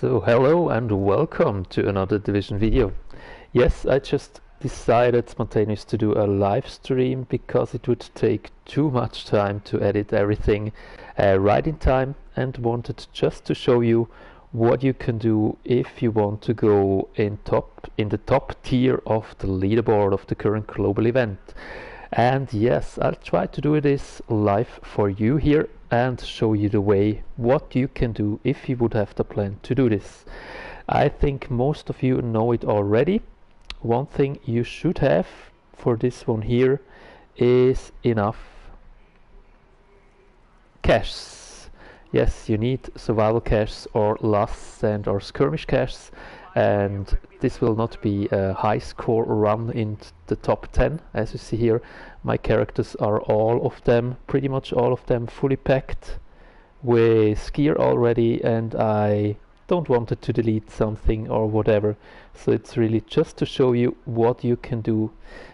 So hello and welcome to another Division video. Yes, I just decided spontaneous to do a live stream because it would take too much time to edit everything right in time, and wanted just to show you what you can do if you want to go in the top tier of the leaderboard of the current global event. And yes, I'll try to do this live for you here and show you the way what you can do if you would have the plan to do this. I think most of you know it already. One thing you should have for this one here is enough caches. Yes, you need survival caches or last stand or skirmish caches, and this will not be a high score run in the top 10. As you see here, my characters are pretty much all of them fully packed with gear already, and I don't want it to delete something or whatever. So it's really just to show you what you can do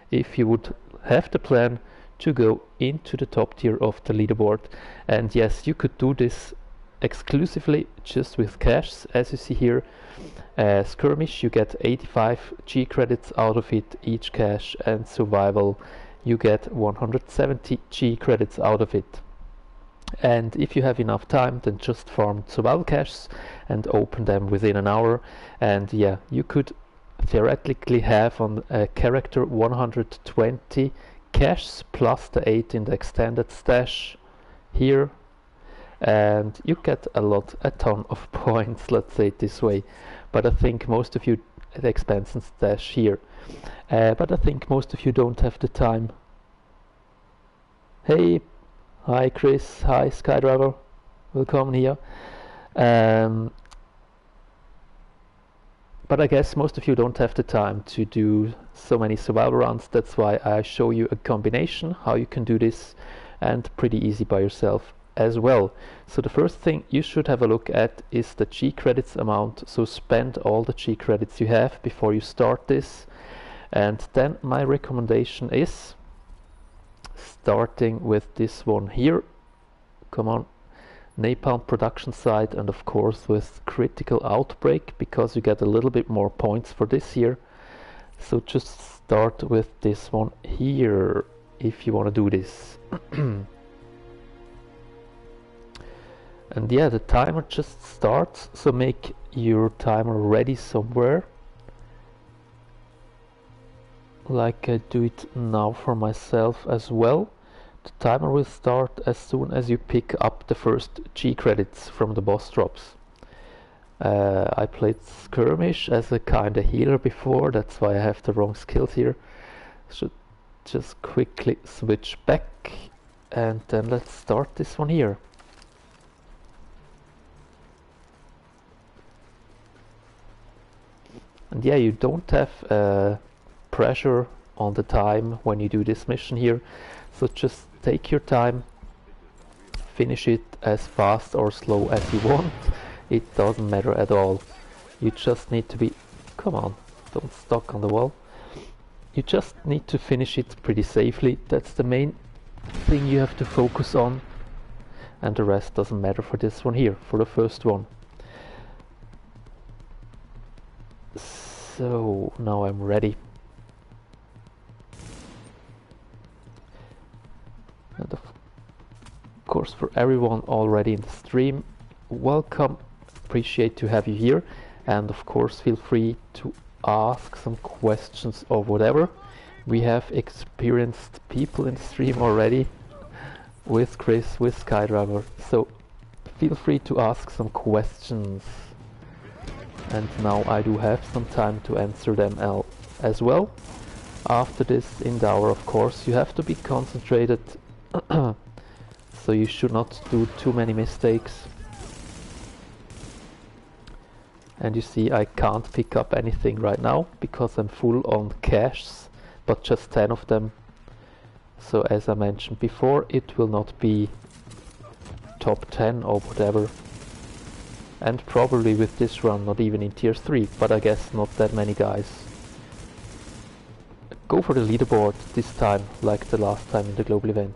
if you would have the plan to go into the top tier of the leaderboard. And yes, you could do this exclusively just with caches. As you see here, skirmish you get 85 G credits out of it each cache, and survival you get 170 G credits out of it. And if you have enough time, then just farm survival caches and open them within an hour. And yeah, you could theoretically have on a character 120 caches plus the 8 in the extended stash here, and you get a ton of points, let's say it this way. But I think most of you the expansion stash here, but I think most of you don't have the time. Hey, hi Chris, hi Skydriver, welcome here. But I guess most of you don't have the time to do so many survival runs. That's why I show you a combination how you can do this, and pretty easy by yourself as well. So the first thing you should have a look at is the G credits amount. So spend all the G credits you have before you start this. And then my recommendation is starting with this one here. Come on. Napalm production site, and of course with critical outbreak, because you get a little bit more points for this here. So just start with this one here if you want to do this. And yeah, the timer just starts, so make your timer ready somewhere, like I do it now for myself as well. The timer will start as soon as you pick up the first G credits from the boss drops. I played skirmish as a kinda healer before, that's why I have the wrong skills here. Should just quickly switch back, and then let's start this one here. And yeah, you don't have pressure on the time when you do this mission here, so just take your time, finish it as fast or slow as you want. It doesn't matter at all. You just need to be, come on, don't stuck on the wall. You just need to finish it pretty safely. That's the main thing you have to focus on, and the rest doesn't matter for this one here, for the first one. So now I'm ready. And of course, for everyone already in the stream, welcome, appreciate to have you here, and of course feel free to ask some questions or whatever. We have experienced people in the stream already, with Chris, with Skydriver, so feel free to ask some questions. And now I do have some time to answer them as well. After this in the hour, of course, you have to be concentrated, so you should not do too many mistakes. And you see, I can't pick up anything right now because I'm full on caches, but just 10 of them. So as I mentioned before, it will not be top 10 or whatever. And probably with this run not even in tier 3, but I guess not that many guys go for the leaderboard this time, like the last time in the global event.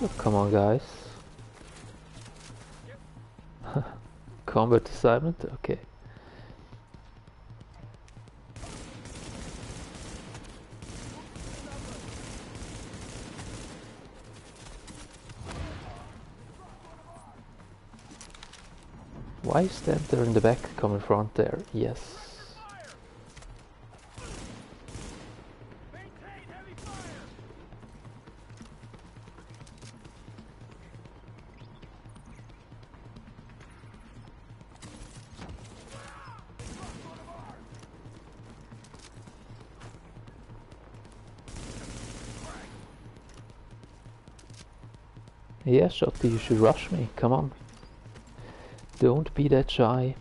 Oh, come on, guys. Combat assignment? Okay. Why stand there in the back? Come in front there. Yes. Yeah, Shotty, you should rush me. Come on. Don't be that shy.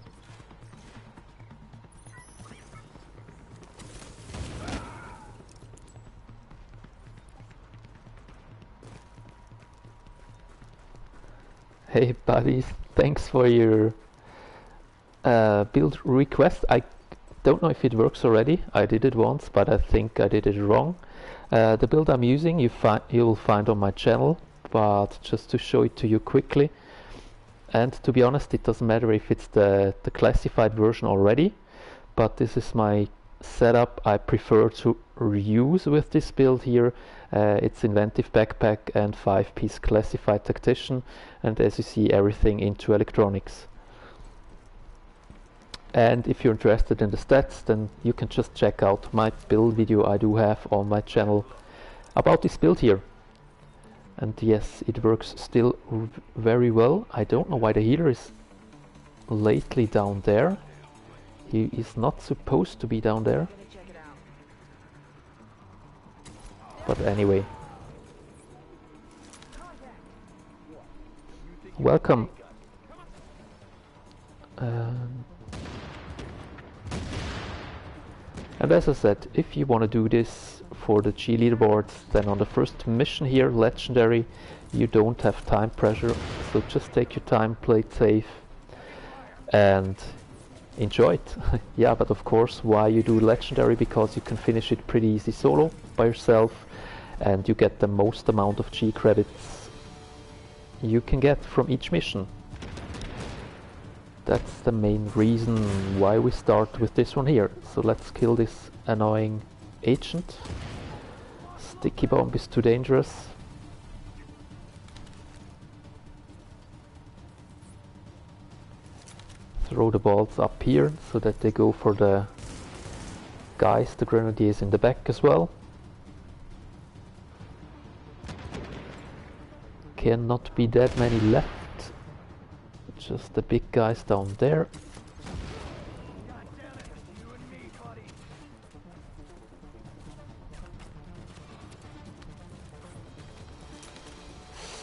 Hey buddies, thanks for your build request. I don't know if it works already. I did it once, but I think I did it wrong. The build I'm using you'll find on my channel, but just to show it to you quickly. And to be honest, it doesn't matter if it's the classified version already, but this is my setup I prefer to reuse with this build here. It's Inventive Backpack and 5-piece classified tactician, and as you see, everything into electronics. And if you're interested in the stats, then you can just check out my build video I do have on my channel about this build here. And yes, it works still very well. I don't know why the healer is lately down there. He is not supposed to be down there. But anyway. Welcome. And as I said, if you want to do this for the G leaderboards, then on the first mission here, Legendary, you don't have time pressure, so just take your time, play it safe, and enjoy it. Yeah, but of course, why you do Legendary? Because you can finish it pretty easy solo by yourself, and you get the most amount of G credits you can get from each mission. That's the main reason why we start with this one here. So let's kill this annoying agent. Sticky bomb is too dangerous. Throw the balls up here so that they go for the guys, the grenadiers in the back as well. Cannot be that many left. Just the big guys down there.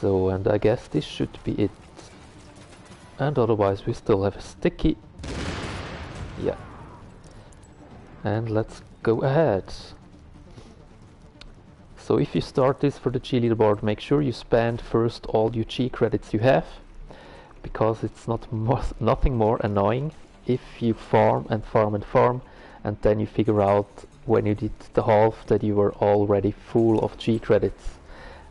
So, and I guess this should be it. And otherwise we still have a sticky. Yeah. And let's go ahead. So if you start this for the G leaderboard, make sure you spend first all your G credits you have, because it's nothing more annoying if you farm and farm and farm, and then you figure out when you did the half that you were already full of G credits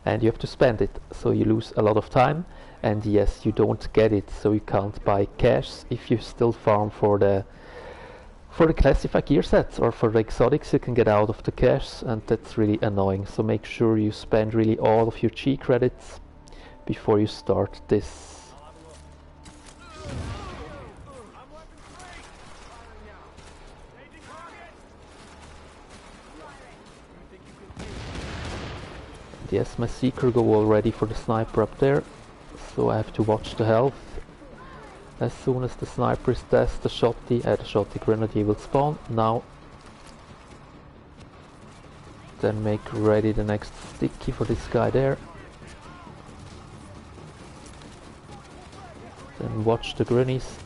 and you have to spend it, so you lose a lot of time, and yes, you don't get it, so you can't buy cash if you still farm for the classified gear sets, or for the exotics you can get out of the cash, and that's really annoying. So make sure you spend really all of your G credits before you start this. Yes, my seeker go already for the sniper up there, so I have to watch the health. As soon as the sniper is dead, the shotty grenadier will spawn. Now, then make ready the next sticky for this guy there. Then watch the grenades.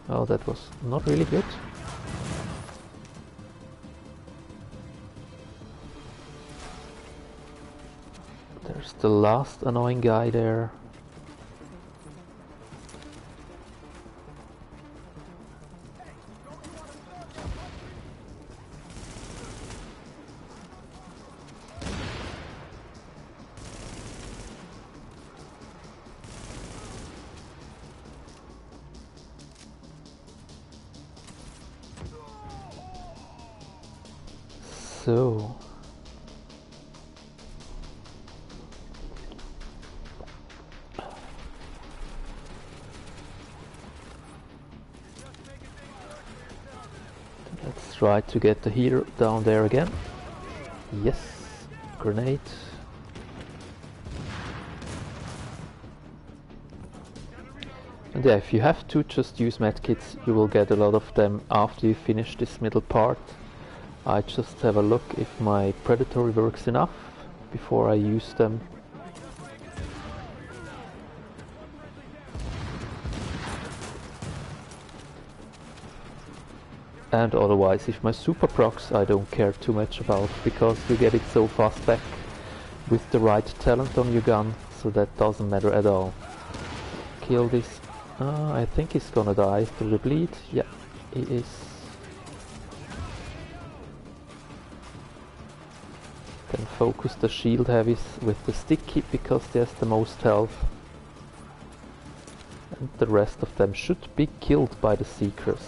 Oh, that was not really good. There's the last annoying guy there. So let's try to get the healer down there again. Yes, grenade. And yeah, if you have to, just use medkits. You will get a lot of them after you finish this middle part. I just have a look if my predatory works enough before I use them. And otherwise, if my super procs I don't care too much about, because you get it so fast back with the right talent on your gun, so that doesn't matter at all. Kill this. I think he's gonna die through the bleed. Yeah, he is. Then focus the shield heavies with the sticky, because there's the most health. And the rest of them should be killed by the seekers.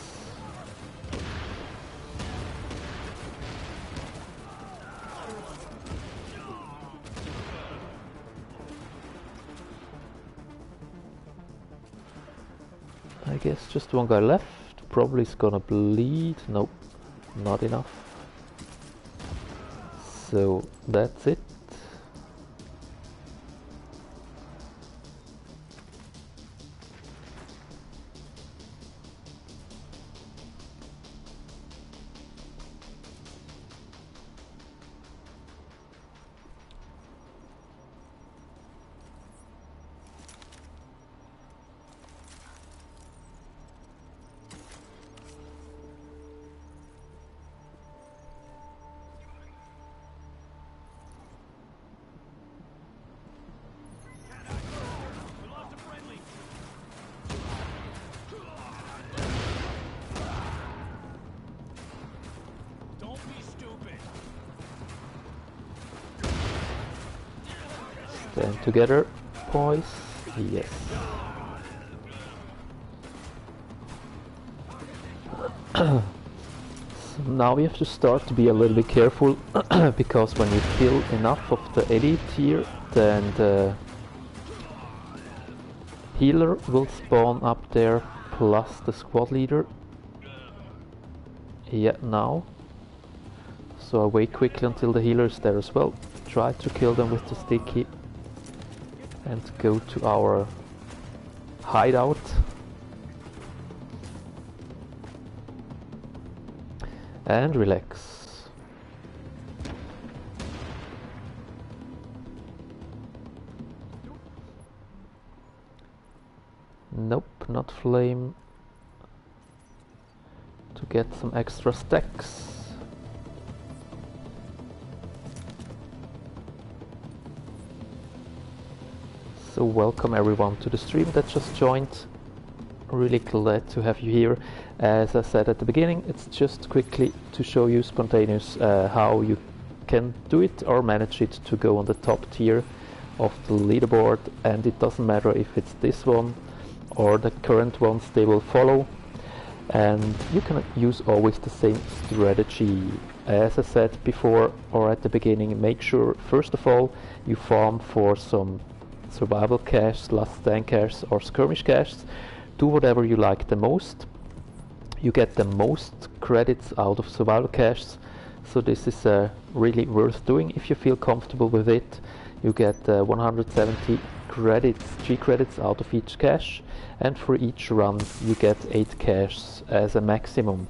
I guess just one guy left. Probably is gonna bleed. Nope, not enough. So that's it. Stand together, boys. Yes. So now we have to start to be a little bit careful, because when you kill enough of the elite here, then the healer will spawn up there, plus the squad leader. Yeah, now. So I wait quickly until the healer is there as well. Try to kill them with the sticky. And go to our hideout. And relax. Nope, not flame. To get some extra stacks. So welcome everyone to the stream that just joined. Really glad to have you here. As I said at the beginning, it's just quickly to show you spontaneous how you can do it or manage it to go on the top tier of the leaderboard, and it doesn't matter if it's this one or the current ones, they will follow. And you can use always the same strategy. As I said before or at the beginning, make sure first of all you farm for some survival caches, last stand caches or skirmish caches. Do whatever you like the most. You get the most credits out of survival caches, so this is really worth doing if you feel comfortable with it. You get 170 credits, 3 credits out of each cache, and for each run you get 8 caches as a maximum.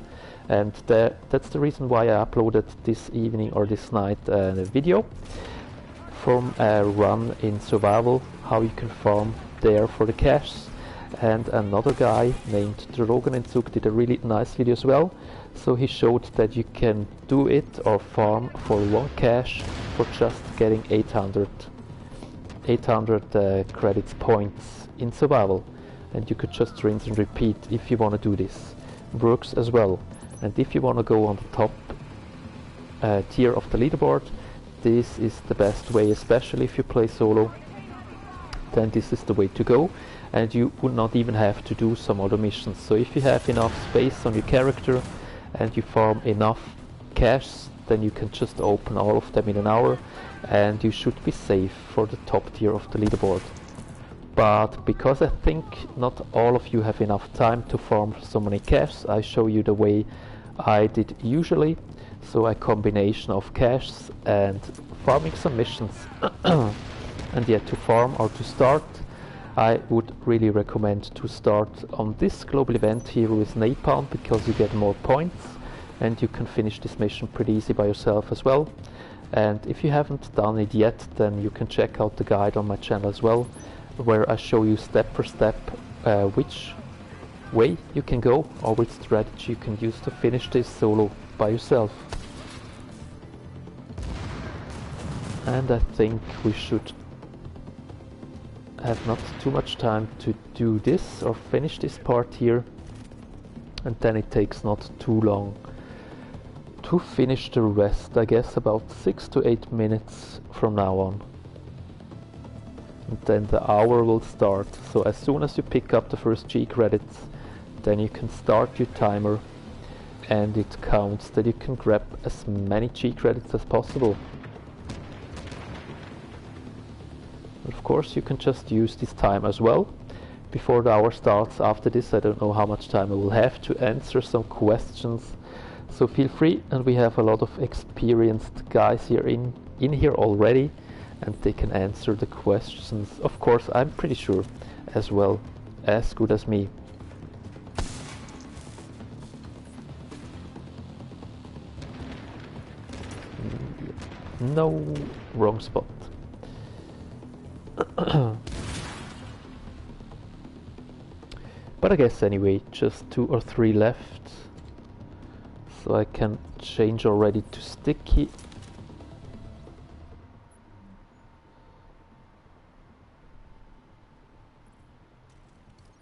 And that's the reason why I uploaded this evening or this night a video from a run in survival, how you can farm there for the caches. And another guy named Drogenentzug did a really nice video as well. So he showed that you can do it or farm for one cache for just getting 800 800 credits points in survival, and you could just rinse and repeat if you want to do this. Works as well. And if you want to go on the top tier of the leaderboard, this is the best way, especially if you play solo. Then this is the way to go, and you would not even have to do some other missions. So if you have enough space on your character and you farm enough cash, then you can just open all of them in an hour, and you should be safe for the top tier of the leaderboard. But because I think not all of you have enough time to farm so many cash, I show you the way I did usually. So a combination of cash and farming some missions. And yet to farm or to start, I would really recommend to start on this global event here with Napalm, because you get more points and you can finish this mission pretty easy by yourself as well. And if you haven't done it yet, then you can check out the guide on my channel as well, where I show you step for step which way you can go or which strategy you can use to finish this solo by yourself. And I think we should have not too much time to do this or finish this part here, and then it takes not too long to finish the rest. I guess about 6 to 8 minutes from now on, and then the hour will start. So as soon as you pick up the first G credits, then you can start your timer, and it counts that you can grab as many G credits as possible. Of course, you can just use this time as well before the hour starts. After this, I don't know how much time I will have to answer some questions, so feel free. And we have a lot of experienced guys here in here already, and they can answer the questions. Of course, I'm pretty sure as well, as good as me. No, wrong spot. But I guess anyway, just 2 or 3 left, so I can change already to sticky.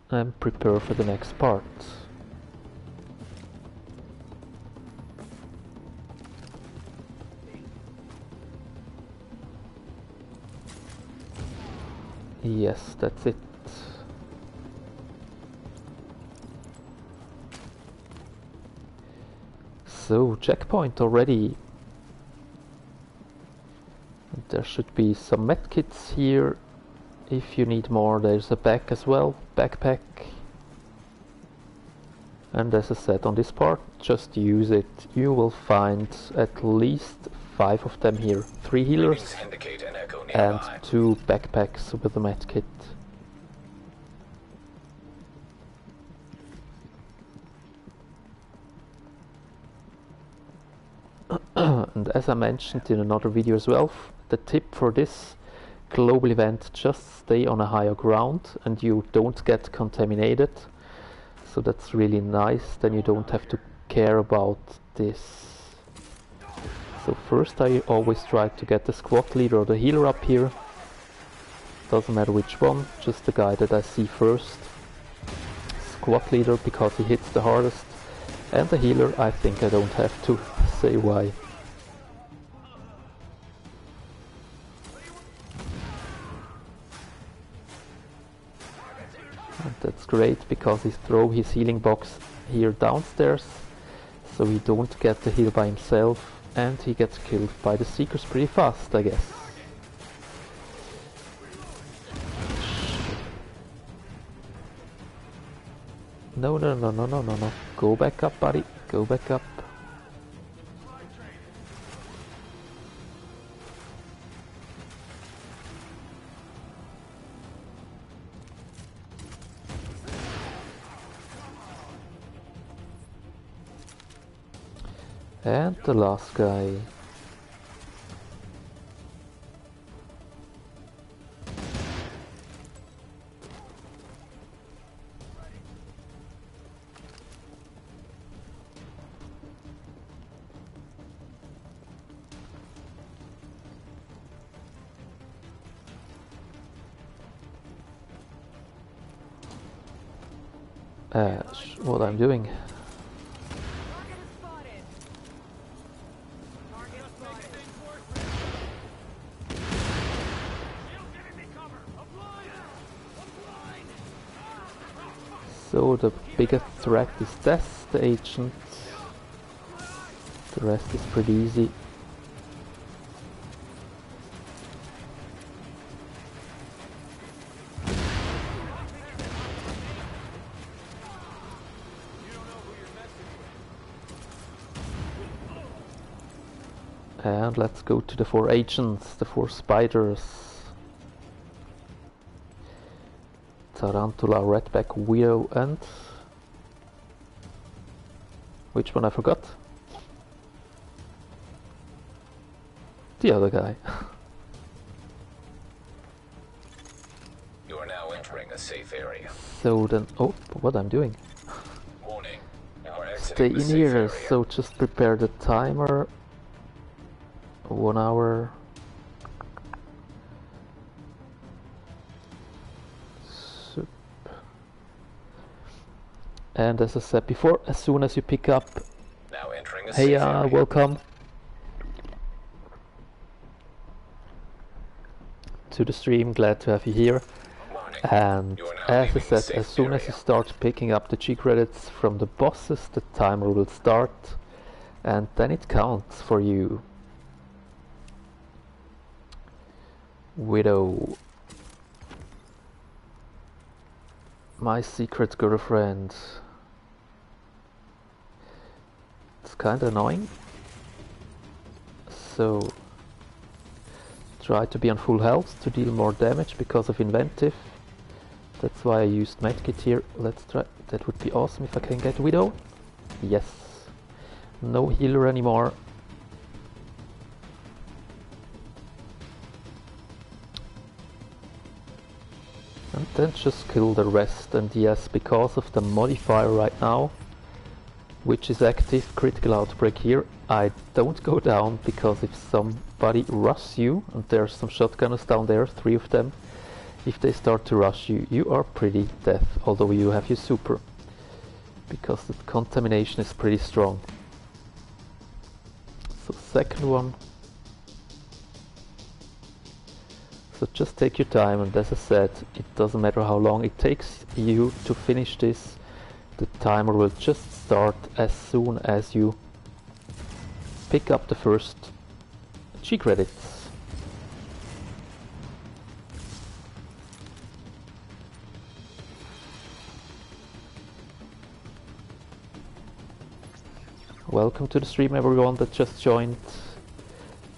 And prepare for the next part. Yes, that's it. So, checkpoint already. There should be some medkits here. If you need more, there's a bag as well, backpack. And as I said on this part, just use it. You will find at least 5 of them here. 3 healers and 2 backpacks with a medkit. And as I mentioned in another video as well, the tip for this global event, just stay on a higher ground and you don't get contaminated. So that's really nice, then you don't have to care about this. So first I always try to get the squad leader or the healer up here. Doesn't matter which one, just the guy that I see first. Squad leader because he hits the hardest, and the healer, I think I don't have to say why. And that's great because he throws his healing box here downstairs, so he don't get the heal by himself, and he gets killed by the seekers pretty fast, I guess. No, no, no, no, no, no, no. Go back up, buddy. Go back up. And the last guy. What I'm doing. So the biggest threat is this, the agent. The rest is pretty easy. And let's go to the 4 agents, the 4 spiders. Tarantula, Redback, Widow, and... which one I forgot? The other guy. You are now entering a safe area. So then... oh, what I'm doing. Warning. You are Stay exiting the in safe here, area. so just prepare the timer. 1 hour. Soup. And as I said before, as soon as you pick up... Now entering a hey, safe area. welcome to the stream, glad to have you here. Warning. And You are now as I leaving the said, safe as soon as you area. start picking up the G credits from the bosses, the timer will start, and then it counts for you. Widow, my secret girlfriend. It's kinda annoying, so try to be on full health to deal more damage because of inventive. That's why I used medkit here. Let's try. That would be awesome if I can get Widow. Yes. No healer anymore. And then just kill the rest. And yes, because of the modifier right now, which is active, critical outbreak here, I don't go down, because if somebody rushes you, and there's some shotgunners down there, 3 of them, if they start to rush you, you are pretty dead, although you have your super, because the contamination is pretty strong. So second one. So just take your time, and as I said, it doesn't matter how long it takes you to finish this. The timer will just start as soon as you pick up the first G credits. Welcome to the stream, everyone that just joined.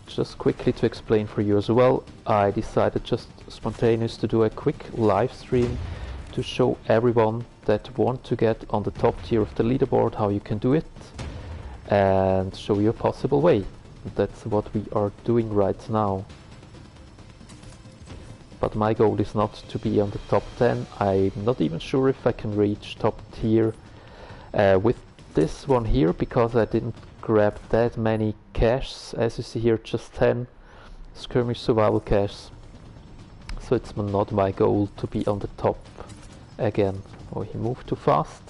Just quickly to explain for you as well, I decided just spontaneous to do a quick live stream to show everyone that want to get on the top tier of the leaderboard how you can do it, and show you a possible way. That's what we are doing right now. But my goal is not to be on the top 10. I'm not even sure if I can reach top tier with this one here, because I didn't grab that many caches. As you see here, just 10 skirmish survival caches. So it's not my goal to be on the top again. Oh, he moved too fast.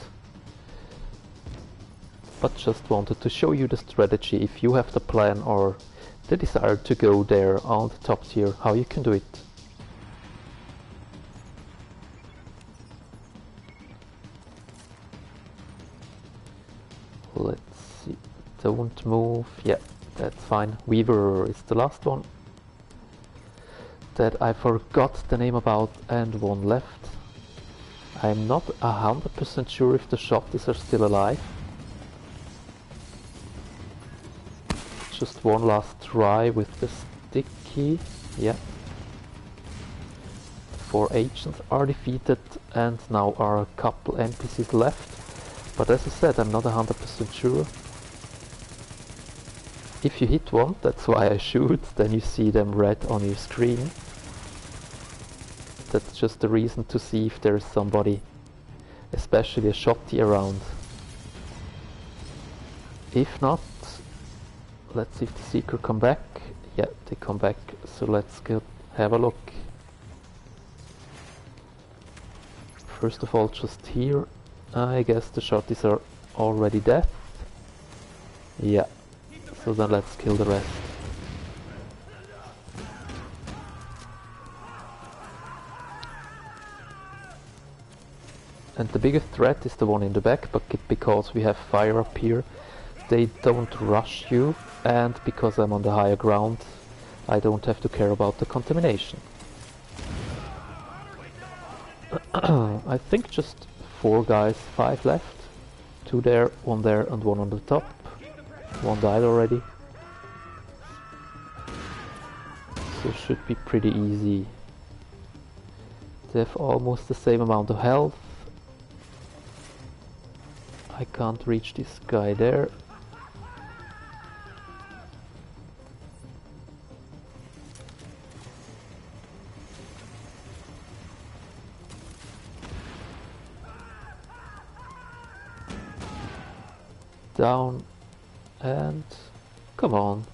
But just wanted to show you the strategy, if you have the plan or the desire to go there on the top tier, how you can do it. Let's see, don't move, yeah, that's fine. Weaver is the last one that I forgot the name about, and one left. I'm not 100% sure if the shotties are still alive. Just one last try with the sticky, yeah. 4 agents are defeated, and now are a couple NPCs left. But as I said, I'm not 100% sure. If you hit one, that's why I shoot, then you see them red on your screen. That's just the reason to see if there is somebody, especially a shotty around. If not, let's see if the seeker come back. Yeah, they come back, so let's go have a look. First of all, just here, I guess the shotties are already dead. Yeah, so then let's kill the rest. And the biggest threat is the one in the back, but because we have fire up here, they don't rush you, and because I'm on the higher ground, I don't have to care about the contamination. I think just 4 guys, 5 left. 2 there, 1 there, and 1 on the top. 1 died already. So should be pretty easy. They have almost the same amount of health. I can't reach this guy there. Down, and come on,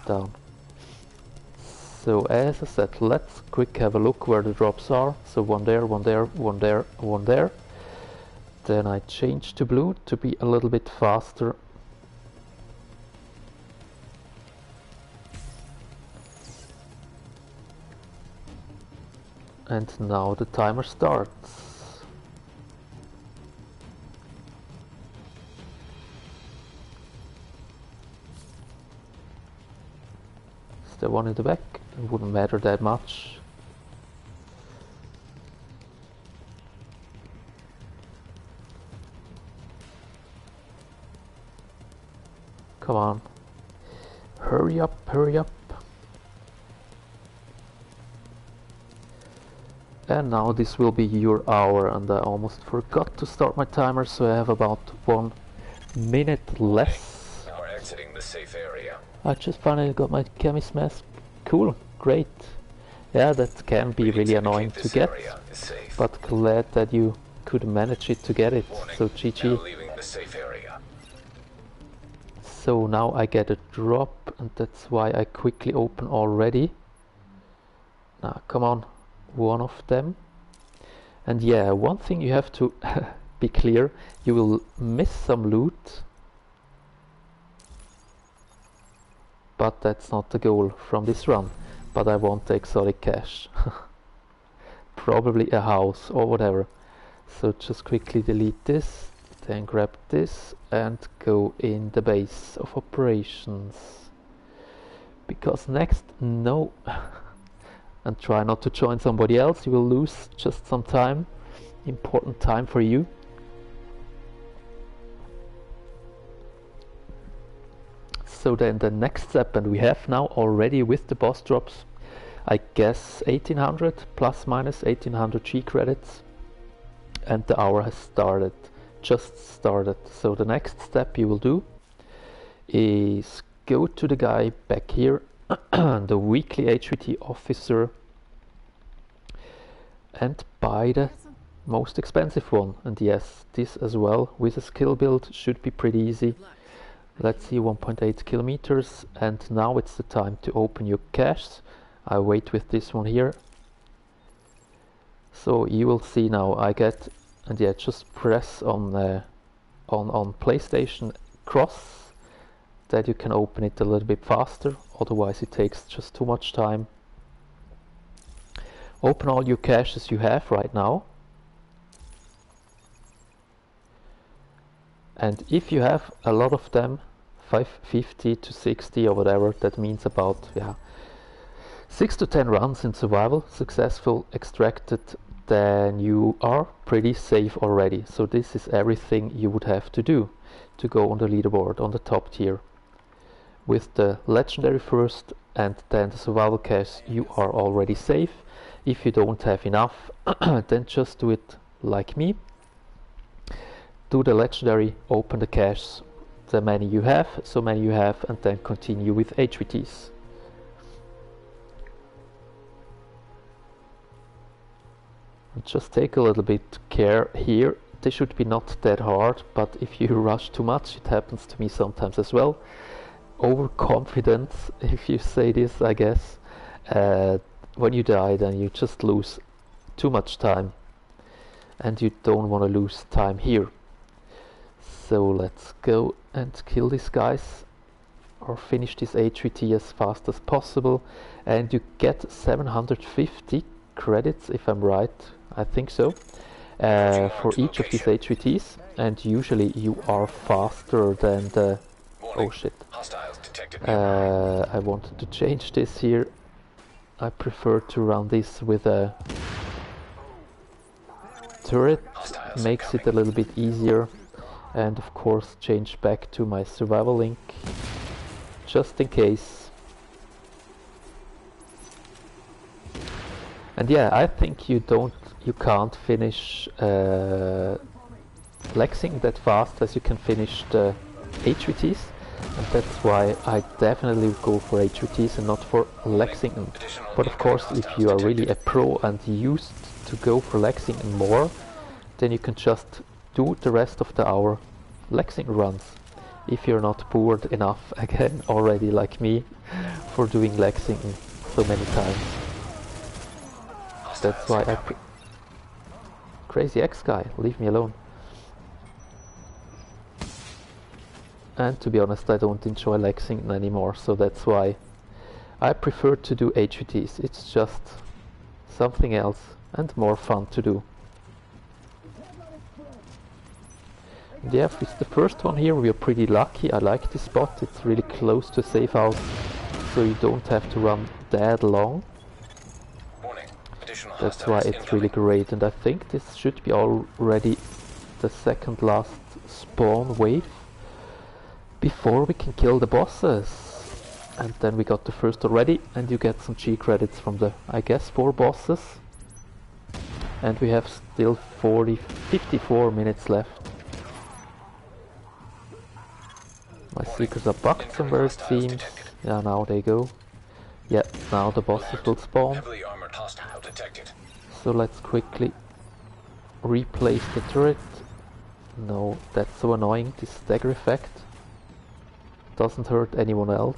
down. So as I said, let's quick have a look where the drops are. So 1 there, 1 there, 1 there, 1 there. Then I change to blue to be a little bit faster. And now the timer starts. The one in the back, it wouldn't matter that much. Come on, hurry up, hurry up. And now this will be your hour, and I almost forgot to start my timer, so I have about 1 minute less. Now we're exiting the safe area. I just finally got my chemist mask. Cool, great. Yeah, that can be really annoying to get, but glad that you could manage it to get it. So GG. Now leaving the safe area. So now I get a drop, and that's why I quickly open already. Now come on, 1 of them. And yeah, one thing you have to be clear, you will miss some loot. But that's not the goal from this run. But I want the exotic cash. Probably a house or whatever. So just quickly delete this, then grab this and go in the base of operations. Because next, no. And try not to join somebody else, you will lose just some time. Important time for you. So then the next step, and we have now already with the boss drops, I guess 1800 plus minus 1800 G credits, and the hour has started, just started. So the next step you will do is go to the guy back here, the weekly HVT officer, and buy the most expensive one. And yes, this as well with a skill build should be pretty easy. Let's see, 1.8 kilometers, and now it's the time to open your caches. I wait with this one here. So you will see now I get, and yeah, just press on PlayStation cross, that you can open it a little bit faster, otherwise it takes just too much time. Open all your caches you have right now. And if you have a lot of them, 550 to 60 or whatever, that means about 6 to 10 runs in survival, successful extracted, then you are pretty safe already. So this is everything you would have to do to go on the leaderboard on the top tier. With the legendary first and then the survival cache, you are already safe. If you don't have enough, then just do it like me. Do the legendary, open the caches, the many you have, so many you have, and then continue with HVTs. And just take a little bit care here. They should be not that hard, but if you rush too much, it happens to me sometimes as well. Overconfidence, if you say this, I guess. When you die, then you just lose too much time. and you don't want to lose time here. So let's go and kill these guys, or finish this HVT as fast as possible, and you get 750 credits, if I'm right. I think so, for each of these HVTs, and usually you are faster than the... Oh shit. I wanted to change this here. I prefer to run this with a turret, makes it a little bit easier, and of course change back to my survival link, just in case. And yeah, I think you can't finish Lexing that fast as you can finish the HVTs, and that's why I definitely go for HVTs and not for Lexington. But of course, if you are really a pro and used to go for Lexington more, then you can just do the rest of the hour Lexington runs. If you're not bored enough, again, already like me, for doing Lexington so many times. That's why I... Crazy X guy, leave me alone. And to be honest, I don't enjoy Lexington anymore, so that's why I prefer to do HVTs. It's just something else and more fun to do. And yeah, if it's the first one here, we are pretty lucky. I like this spot, it's really close to a safe house, so you don't have to run that long. That's why it's really great, and I think this should be already the second last spawn wave before we can kill the bosses. And then we got the first already, and you get some G credits from the, I guess, 4 bosses. And we have still 54 minutes left. My seekers are bugged somewhere, it seems. Yeah, now they go. Yeah, now the bosses will spawn. So let's quickly replace the turret. No, that's so annoying, this stagger effect. Doesn't hurt anyone else,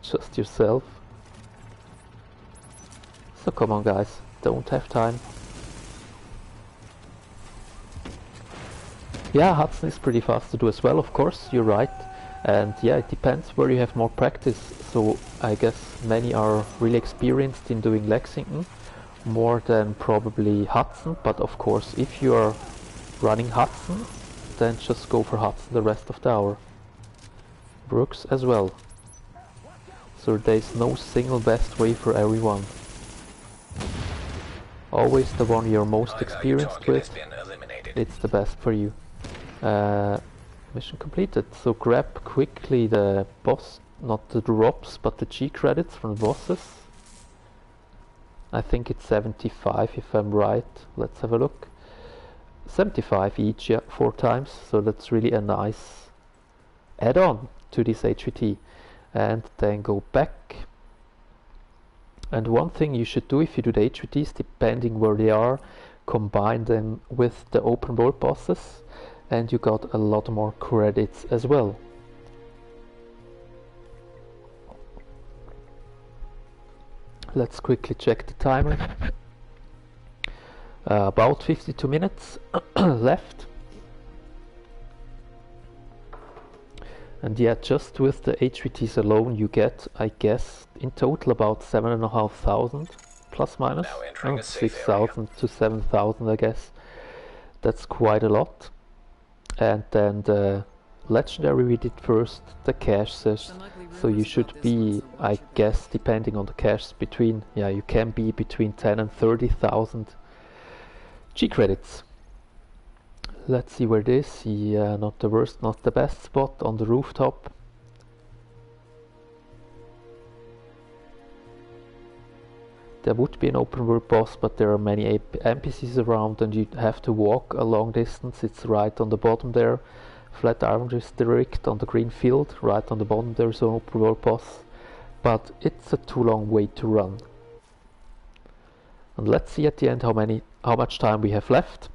just yourself. So come on guys, don't have time. Yeah, Hudson is pretty fast to do as well, of course, you're right. And yeah, it depends where you have more practice. So I guess many are really experienced in doing Lexington, more than probably Hudson. But of course, if you are running Hudson, then just go for Hudson the rest of the hour. Brooks as well. So there's no single best way for everyone. Always the one you're most experienced with, it's the best for you. Mission completed. So grab quickly the boss, not the drops, but the G credits from the bosses. I think it's 75 if I'm right. Let's have a look. 75 each, yeah, 4 times. So that's really a nice add-on to this HVT. And then go back. And one thing you should do if you do the HVTs, depending where they are, combine them with the open world bosses, and you got a lot more credits as well. Let's quickly check the timer. About 52 minutes left. And yeah, just with the HVTs alone you get, I guess, in total about 7,500 plus minus. 6,000 to 7,000 I guess. That's quite a lot. And then the legendary we did first, the caches, so you should be, I guess, depending on the caches, between, yeah, you can be between 10 and 30,000 G credits. Let's see where it is. Yeah, not the worst, not the best spot, on the rooftop. There would be an open world boss, but there are many NPCs around and you have to walk a long distance. It's right on the bottom there. Flatiron District on the green field, right on the bottom there's an open world boss. But it's a too long way to run. And let's see at the end how much time we have left.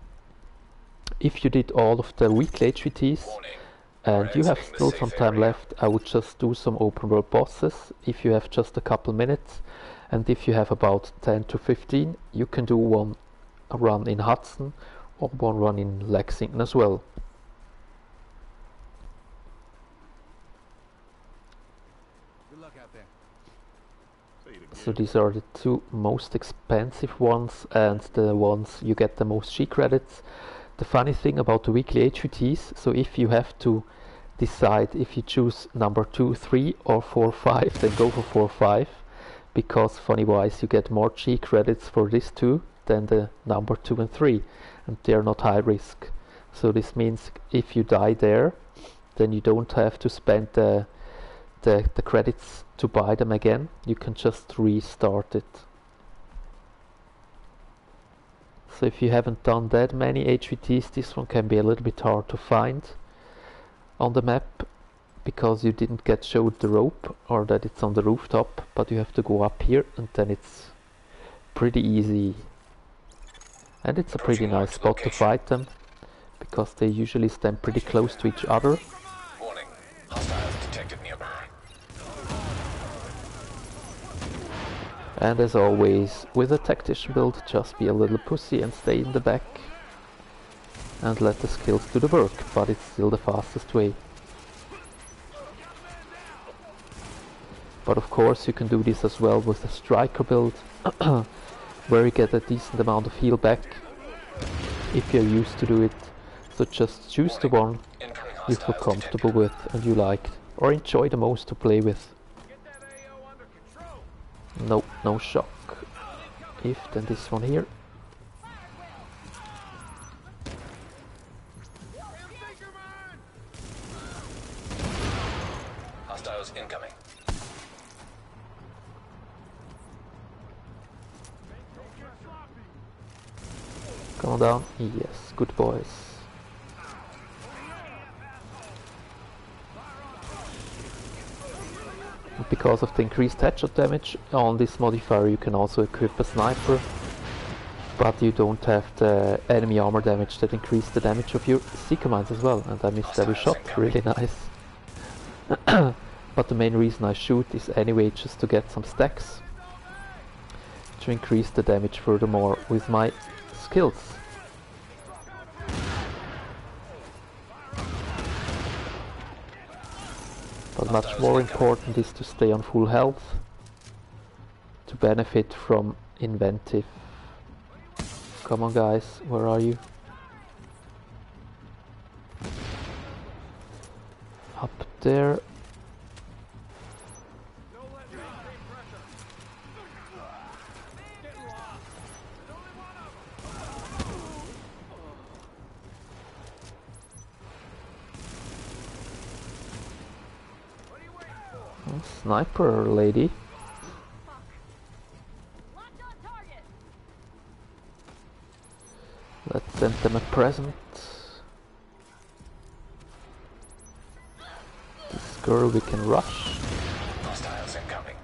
If you did all of the weekly HVTs and you have still some time left, I would just do some open world bosses if you have just a couple minutes. And if you have about 10 to 15, you can do one run in Hudson on one run in Lexington as well. Good luck out there. So these are the two most expensive ones and the ones you get the most G credits. The funny thing about the weekly HVTs, so if you have to decide if you choose number 2, 3 or 4, 5, then go for 4, 5, because funny wise you get more G credits for these two than the number 2 and 3, and they're not high risk. So this means if you die there, then you don't have to spend the credits to buy them again. You can just restart it. So if you haven't done that many HVTs, this one can be a little bit hard to find on the map because you didn't get showed the rope or that it's on the rooftop, but you have to go up here and then it's pretty easy. And it's a pretty nice spot to fight them because they usually stand pretty close to each other. Warning. Hostiles detected nearby. And as always, with a tactician build, just be a little pussy and stay in the back and let the skills do the work, but it's still the fastest way. But of course you can do this as well with a striker build, where you get a decent amount of heal back if you're used to do it. So just choose the one you feel comfortable with and you like, or enjoy the most to play with. Nope, no shock. If, then this one here. Hostiles incoming. Come on down. Yes, good boys. Because of the increased headshot damage on this modifier, you can also equip a sniper, but you don't have the enemy armor damage that increases the damage of your seeker mines as well, and I missed every shot, really nice. But the main reason I shoot is anyway just to get some stacks to increase the damage furthermore with my skills. But much more important is to stay on full health to benefit from inventive. Come on guys, where are you? Up there. Sniper lady. Let's send them a present. This girl we can rush. Hostiles incoming.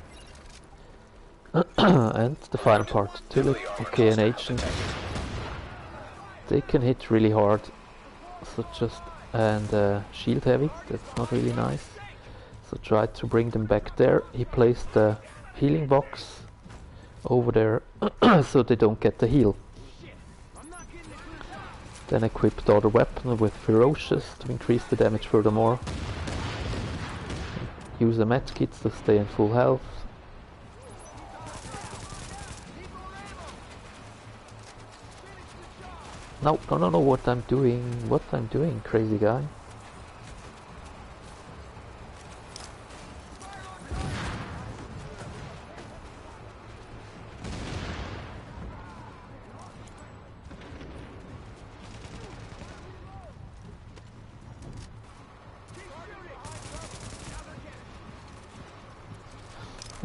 And the final part, Tulip, okay, an agent. They can hit really hard, so just, and shield heavy, that's not really nice. So try to bring them back there. He placed the healing box over there so they don't get the heal. Then equip the other weapon with Ferocious to increase the damage furthermore. Use the medkits to stay in full health. No, what I'm doing, crazy guy.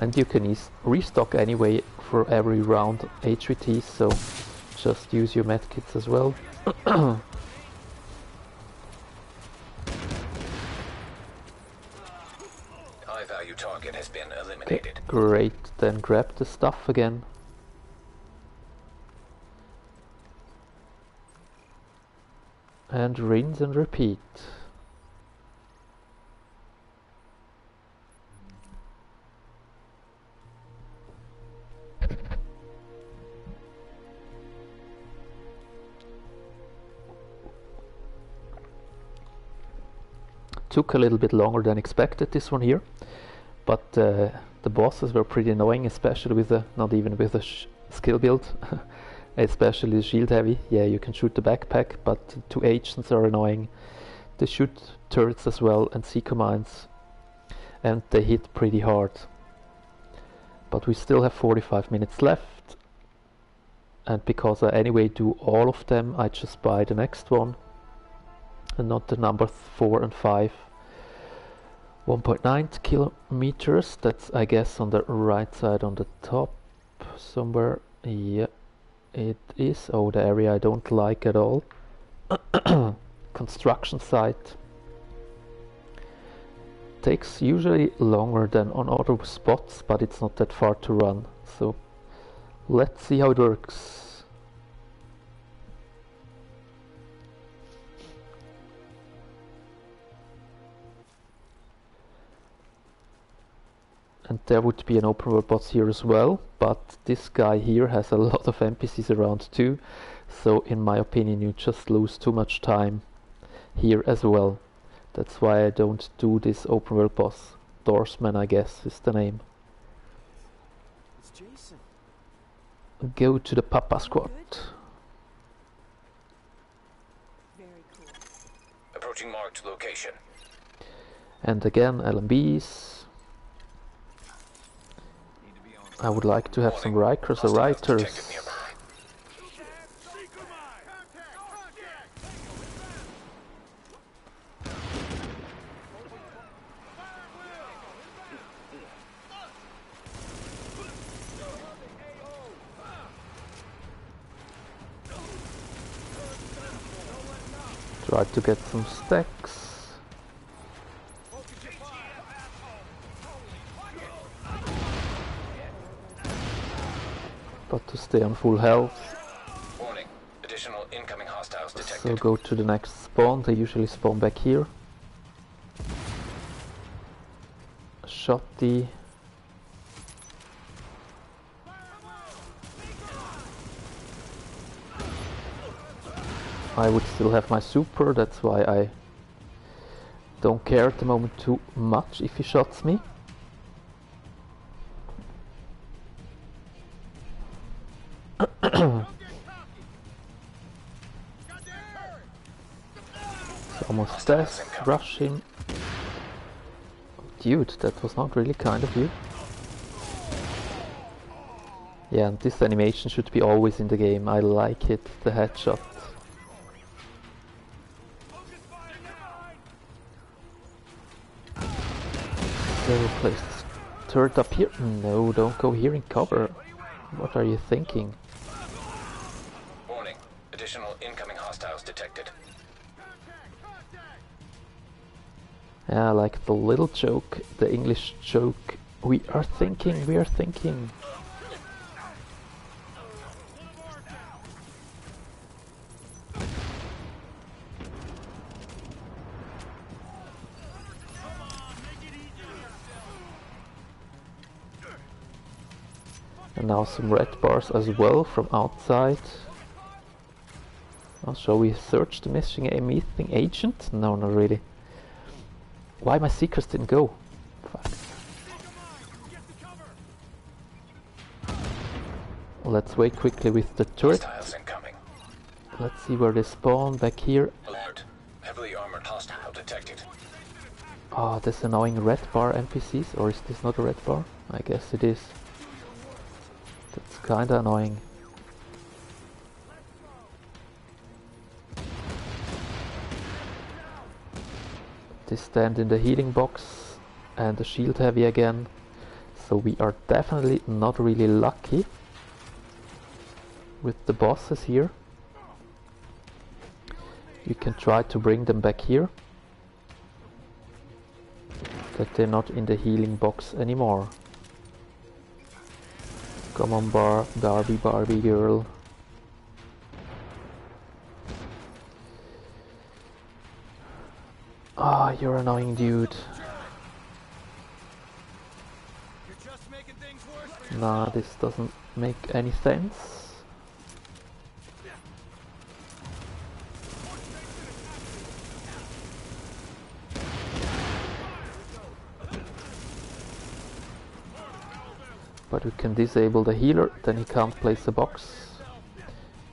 And you can restock anyway for every round HVT, so just use your medkits as well. High value target has been eliminated. Okay, great, then grab the stuff again. And rinse and repeat. Took a little bit longer than expected, this one here, but the bosses were pretty annoying, especially with the, not even with the skill build, especially the shield heavy. Yeah, you can shoot the backpack, but the 2 agents are annoying. They shoot turrets as well and seeker mines, and they hit pretty hard. But we still have 45 minutes left, and because I anyway do all of them, I just buy the next one and not the number 4 and 5. 1.9 kilometers, that's I guess on the right side on the top somewhere. Yeah, it is. Oh, the area I don't like at all. Construction site. Takes usually longer than on other spots, but it's not that far to run, so let's see how it works. And there would be an open world boss here as well, but this guy here has a lot of NPCs around too, so in my opinion you just lose too much time here as well. That's why I don't do this open world boss. Doorsman, I guess, is the name. It's Jason. Go to the Papa Squad. Very cool. Approaching marked location. And again, LMBs. I would like to have some Rikers or Writers. Try to get some stacks. But to stay on full health. Warning. Additional incoming hostiles detected. So go to the next spawn. They usually spawn back here. Shotty. I would still have my super, that's why I don't care at the moment too much if he shots me. Almost death, rush him. Dude, that was not really kind of you. Yeah, and this animation should be always in the game. I like it, the headshot. So place this turret up here. No, don't go here in cover. What are you thinking? Warning. Additional incoming hostiles detected. Yeah, like the little joke, the English joke. We are thinking, we are thinking. And now some red bars as well from outside. Oh, shall we search the missing agent? No, not really. Why my seekers didn't go? Fuck. Let's wait quickly with the turret. Hostiles incoming. Let's see where they spawn. Back here. Alert. Heavily armored hostile detected. Oh, this annoying red bar NPCs. Or is this not a red bar? I guess it is. That's kinda annoying. They stand in the healing box and the shield heavy again. So we are definitely not really lucky with the bosses here. You can try to bring them back here. That they're not in the healing box anymore. Come on, Barbie girl. Ah, you're annoying, dude. Nah, this doesn't make any sense. But we can disable the healer, then he can't place a box.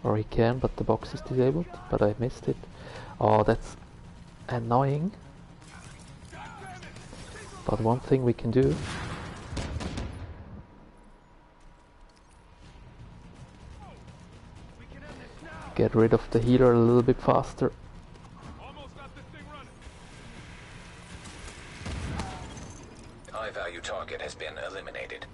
Or he can, but the box is disabled, but I missed it. Oh, that's annoying. But one thing we can do. Get rid of the healer a little bit faster. High-value target has been eliminated.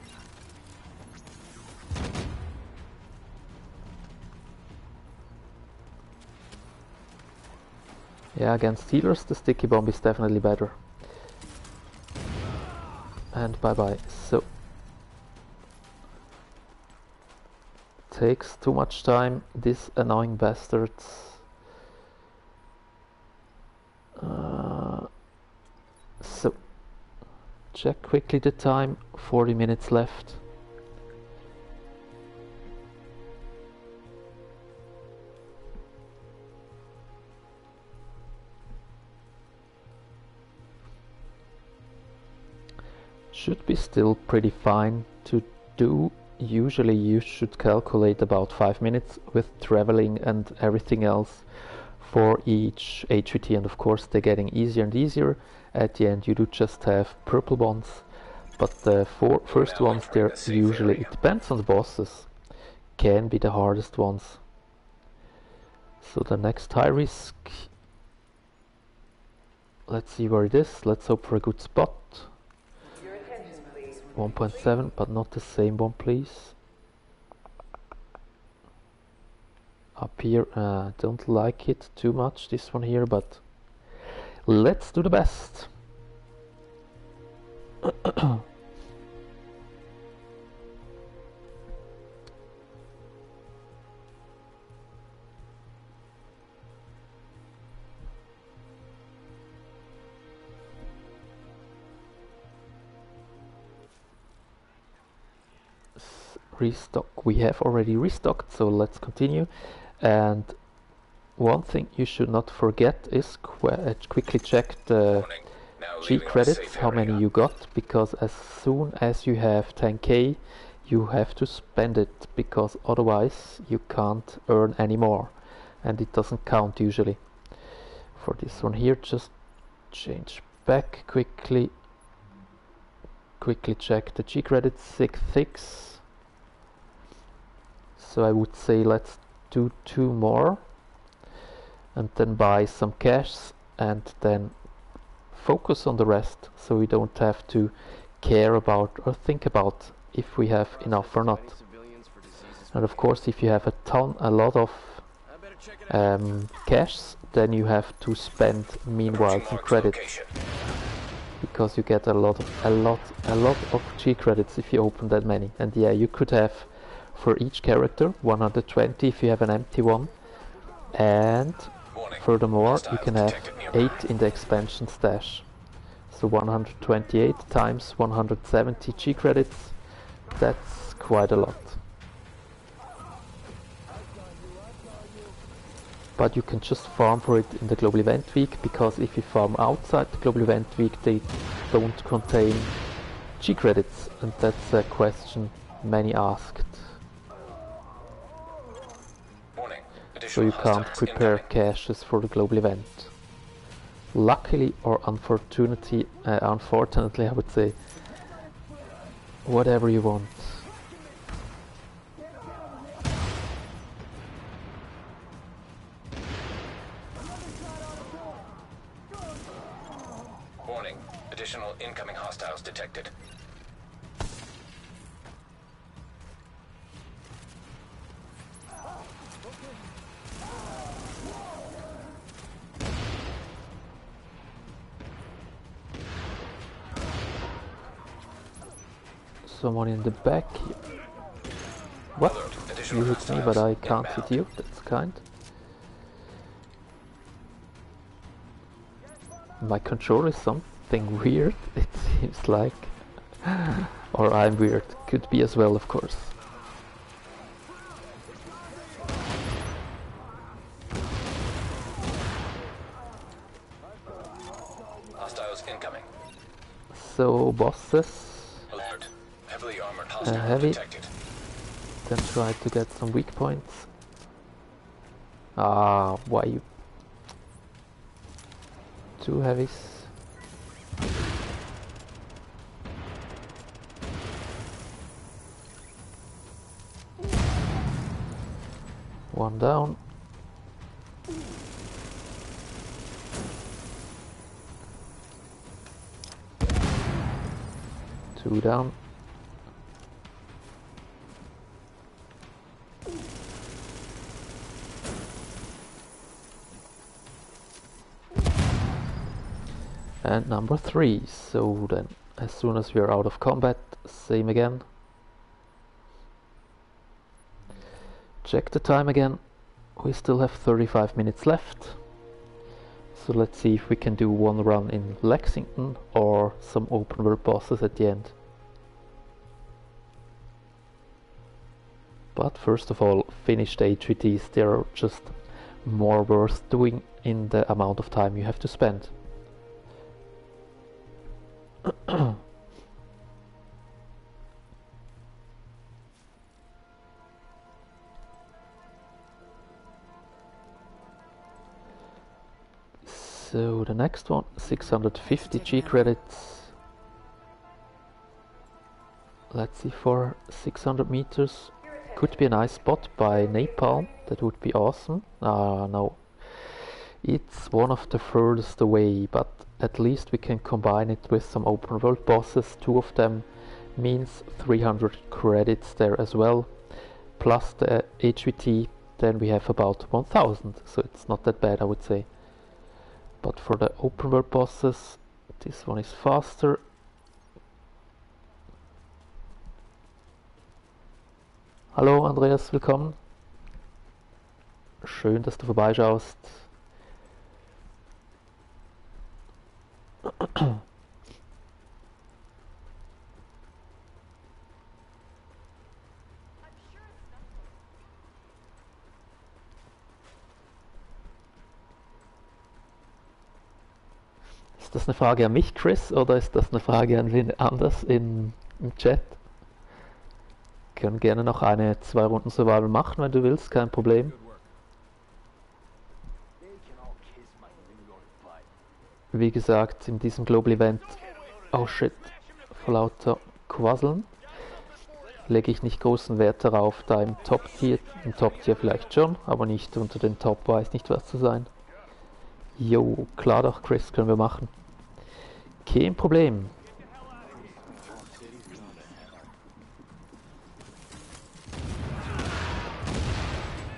Yeah, against healers the sticky bomb is definitely better. And bye bye. So takes too much time, these annoying bastards. So check quickly the time, 40 minutes left. Should be still pretty fine to do. Usually you should calculate about 5 minutes with traveling and everything else for each HVT, and of course they're getting easier and easier. At the end you do just have purple ones, but the first ones they're usually, it depends on the bosses, can be the hardest ones. So the next high risk, let's see where it is, let's hope for a good spot. 1.7, but not the same one, please. Up here, don't like it too much, this one here, but let's do the best. Restock, we have already restocked, so let's continue. And one thing you should not forget is quickly check the G credits, how many you got, because as soon as you have 10k you have to spend it, because otherwise you can't earn any more and it doesn't count usually. For this one here, just change back quickly check the G credits, 6. So I would say let's do 2 more and then buy some cash and then focus on the rest, so we don't have to care about or think about if we have enough or not. And of course if you have a lot of cash, then you have to spend meanwhile some credits, because you get a lot of G credits if you open that many. And yeah, you could have for each character 120 if you have an empty one, and furthermore you can have 8 in the expansion stash. So 128 times 170 G credits, that's quite a lot. But you can just farm for it in the global event week, because if you farm outside the global event week they don't contain G credits, and that's a question many asked. So you can't prepare caches for the global event. Luckily or unfortunately I would say, whatever you want. Warning, additional incoming hostiles detected. Someone in the back. What? You hit me, but I can't hit you. That's kind. My control is something weird, it seems like. Or I'm weird. Could be as well, of course. Hostiles incoming. So, bosses. Alert. Heavily armored Hostile heavy. detected. Then try to get some weak points. Ah, why you? Two heavies. One down. Two down. And number 3. So then, as soon as we are out of combat, same again. Check the time again. We still have 35 minutes left. So let's see if we can do one run in Lexington or some open world bosses at the end. But first of all, finish the HVTs. They're just more worth doing in the amount of time you have to spend. So the next one, 650 G credits. Let's see, for 600 meters. Could be a nice spot by Napalm. That would be awesome. No. It's one of the furthest away, but at least we can combine it with some open world bosses. 2 of them means 300 credits there as well. Plus the HVT, then we have about 1000. So it's not that bad, I would say. But for the open world bosses, this one is faster. Hallo Andreas, willkommen. Schön, dass du vorbeischaust. Ist das eine Frage an mich, Chris, oder ist das eine Frage an wen anders im Chat? Wir können gerne noch 2 Runden Survival machen, wenn du willst, kein Problem. Wie gesagt, in diesem Global Event, oh shit, vor lauter Quasseln, lege ich nicht großen Wert darauf, da im Top-Tier vielleicht schon, aber nicht unter den Top, weiß nicht was zu sein. Jo, klar doch, Chris, können wir machen. Kein Problem.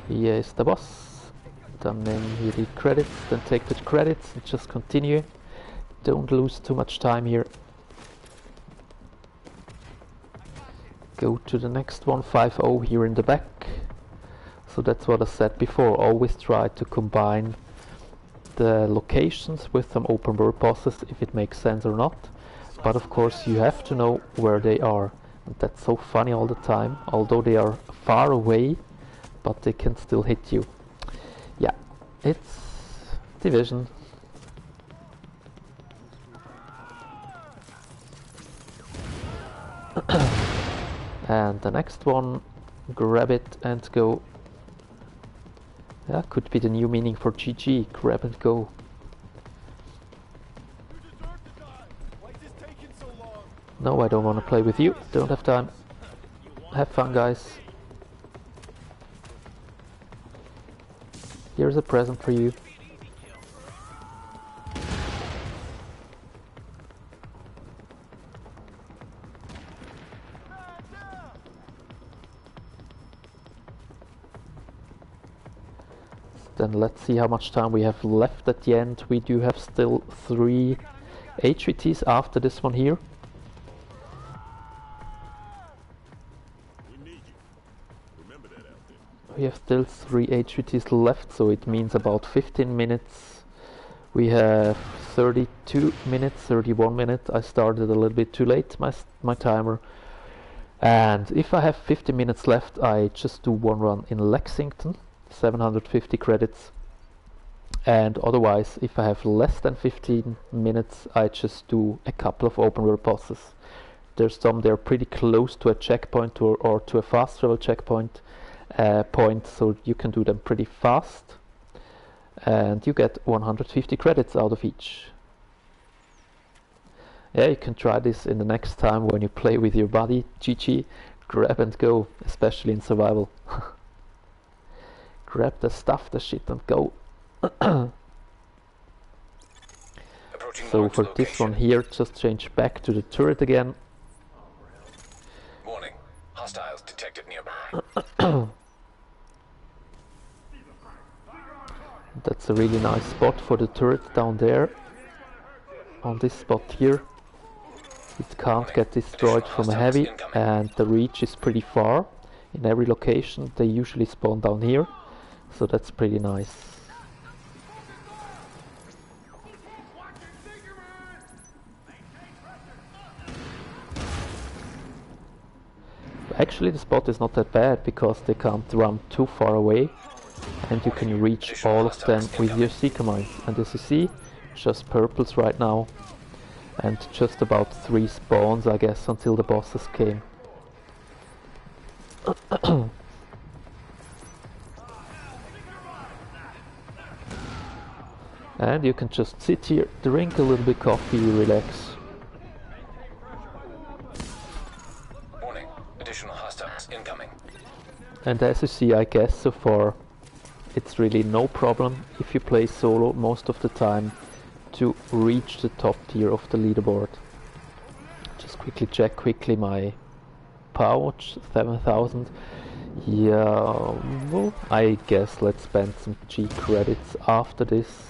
Hier ist der Boss. Dann nehmen wir die Credits, then take the credits and just continue. Don't lose too much time here. Go to the next one, 5-0 here in the back. So that's what I said before, always try to combine the locations with some open world bosses if it makes sense or not. But of course you have to know where they are. And that's so funny all the time, although they are far away, but they can still hit you. Yeah, it's Division. And the next one, grab it and go. Yeah, could be the new meaning for GG, grab and go. No, I don't want to play with you, don't have time. Have fun, guys. Here's a present for you. Then let's see how much time we have left at the end. We do have still 3 HVTs after this one here. We have still 3 HVTs left, so it means about 15 minutes. We have 32 minutes, 31 minutes. I started a little bit too late, my timer. And if I have 50 minutes left, I just do one run in Lexington, 750 credits. And otherwise, if I have less than 15 minutes, I just do a couple of open world bosses. there's some they're pretty close to a checkpoint or to a fast travel checkpoint point, so you can do them pretty fast, and you get 150 credits out of each. Yeah, you can try this in the next time when you play with your buddy. GG, grab and go, especially in survival. Grab the stuff, the shit, and go. So for this one here, just change back to the turret again. Warning. Hostiles detected nearby. That's a really nice spot for the turret down there. On this spot here. It can't get destroyed from a heavy, and the reach is pretty far. In every location they usually spawn down here, so that's pretty nice. Actually the spot is not that bad because they can't run too far away, and you can reach all of them with your seeker mines. And as you see, just purples right now, and just about 3 spawns, I guess, until the bosses came. And you can just sit here, drink a little bit coffee, relax. Warning. Additional hostiles incoming. And as you see, I guess so far it's really no problem if you play solo most of the time to reach the top tier of the leaderboard. Just quickly check my pouch, 7,000. Yeah, well, I guess let's spend some G credits after this.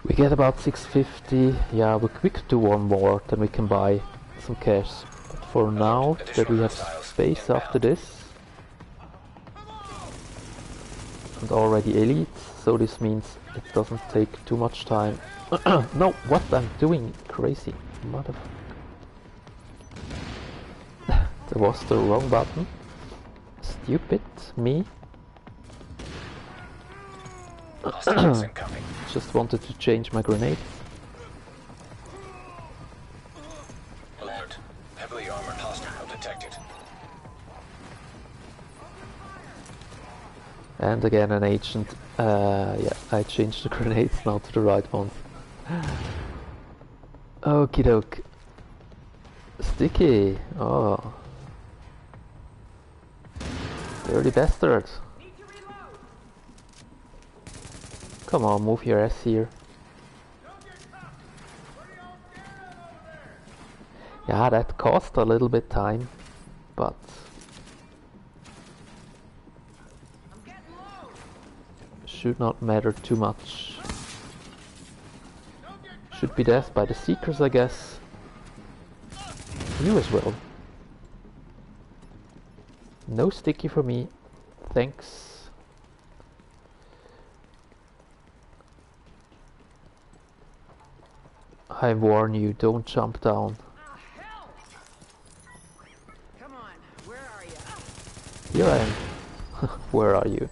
We get about 650. Yeah, we could do one more, then we can buy some cash. But for now, that we have space after this, and already elite, so this means it doesn't take too much time. No, what I'm doing, crazy motherfucker. That was the wrong button. Stupid me. Hostiles incoming. Just wanted to change my grenades. Alert. Heavily armored hostile detected. And again an agent. Yeah, I changed the grenades now to the right ones. Okie doke. Sticky. Oh. Dirty bastard. Come on, move your ass here. Yeah, that cost a little bit time, but should not matter too much. Should be death by the seekers, I guess. You as well. No sticky for me, thanks. I warn you, don't jump down. Come on, where are you? Here I am. Where are you?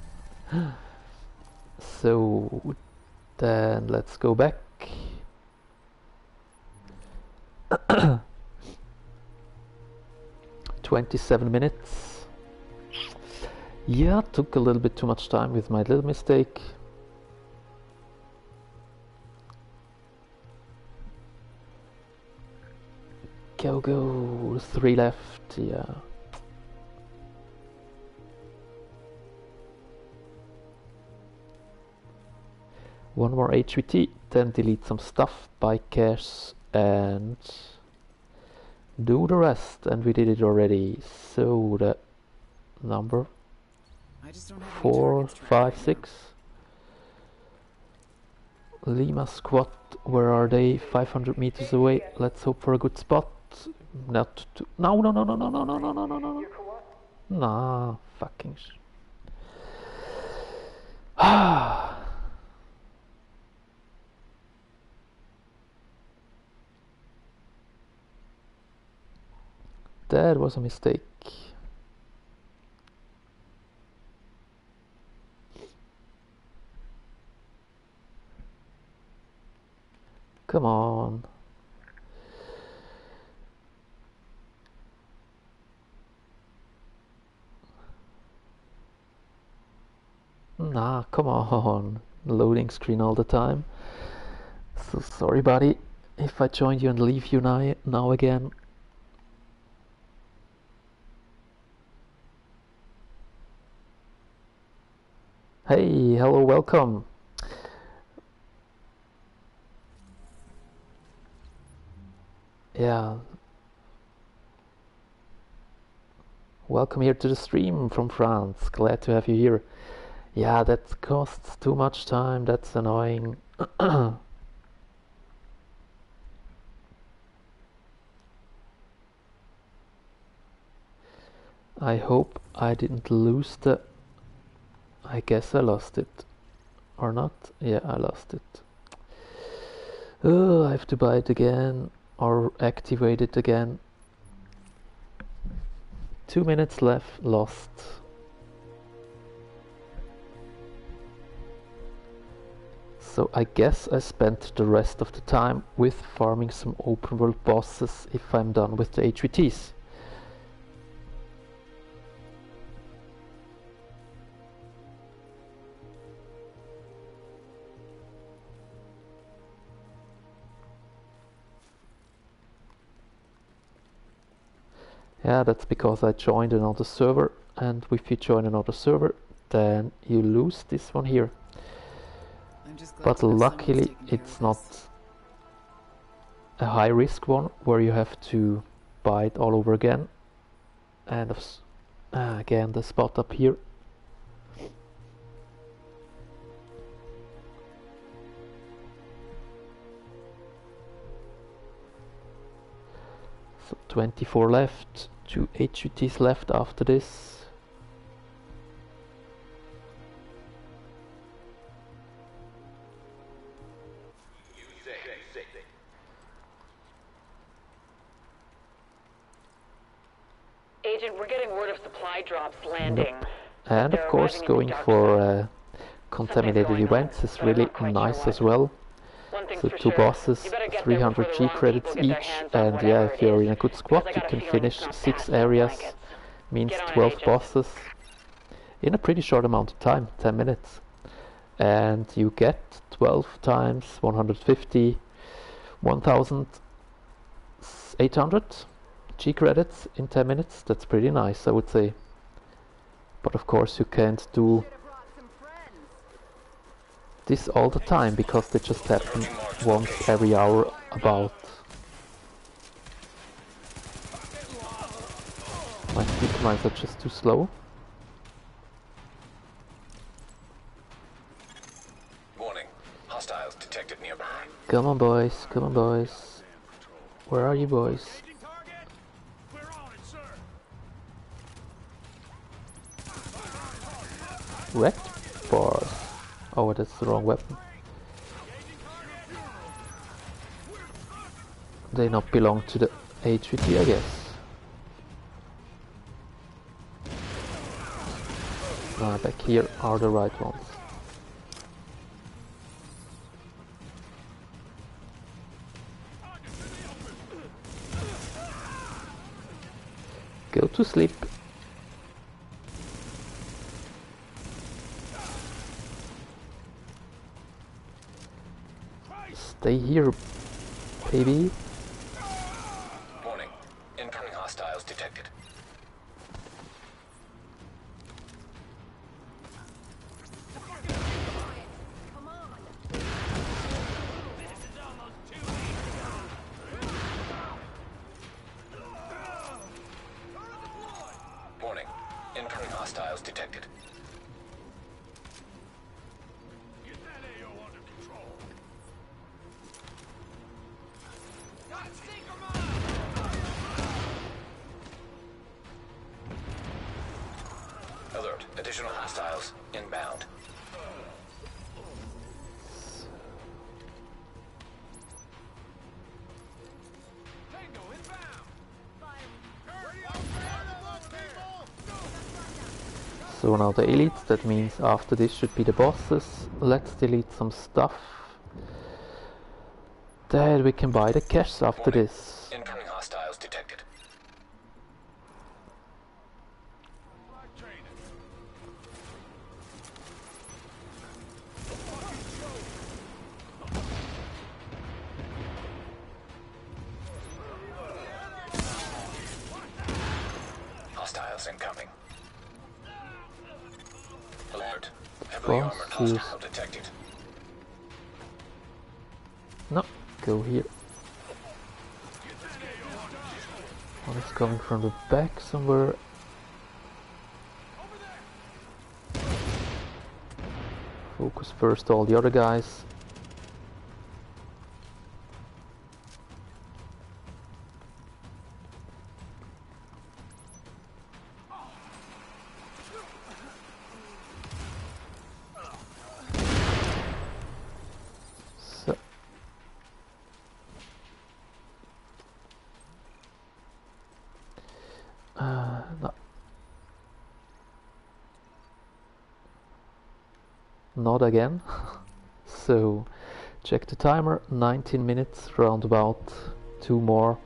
So then let's go back. 27 minutes. Yeah, took a little bit too much time with my little mistake. Go, go, 3 left, yeah. One more HVT, then delete some stuff, buy cash, and do the rest. And we did it already. So the number I just don't have any 4, targets tracked 5, right now. 6. Lima squad, where are they? 500 meters away. Let's hope for a good spot. Not to. No, no, no, no, no, no, no, no, no, no, no. Nah, fucking sh. That was a mistake. Come on. Nah, come on. Loading screen all the time. So sorry, buddy, if I join you and leave you now again. Hey, hello, welcome. Yeah. Welcome here to the stream from France. Glad to have you here. Yeah, that costs too much time. That's annoying. I hope I didn't lose the... I guess I lost it. Or not? Yeah, I lost it. Oh, I have to buy it again. Or activate it again. 2 minutes left, lost. So I guess I spent the rest of the time with farming some open world bosses if I'm done with the HVTs. Yeah, that's because I joined another server, and if you join another server, then you lose this one here. But luckily it's not a high risk one where you have to buy it all over again. And again the spot up here. So 24 left, 2 HUTs left after this. Agent, we're getting word of supply drops landing. Nope. And of course going for contaminated events is really nice as well. So 2 bosses, 300 G credits each, and yeah, if you're in a good squad you can finish 6 areas, means 12 bosses in a pretty short amount of time, 10 minutes. And you get 12 times 150, 1,800 G credits in 10 minutes. That's pretty nice, I would say. But of course you can't do this all the time because they just happen once every hour about. My speed commands are just too slow. Warning. Hostiles detected nearby. Come on boys, come on boys. Where are you boys? Red bars. Oh, that's the wrong weapon. They not belong to the HVT, I guess. Back here are the right ones. Go to sleep. Stay here, baby. Warning. Incoming hostiles detected. Warning. Incoming hostiles detected. Alert. Additional hostiles inbound. So now the elites, that means after this should be the bosses. Let's delete some stuff. Then we can buy the caches after this. Incoming hostiles detected. Heavily boss. armored Use... hostile detected. No, go here. One is coming from the back somewhere. Focus first all the other guys. So. No. Not again. So check the timer, 19 minutes, round about 2 more.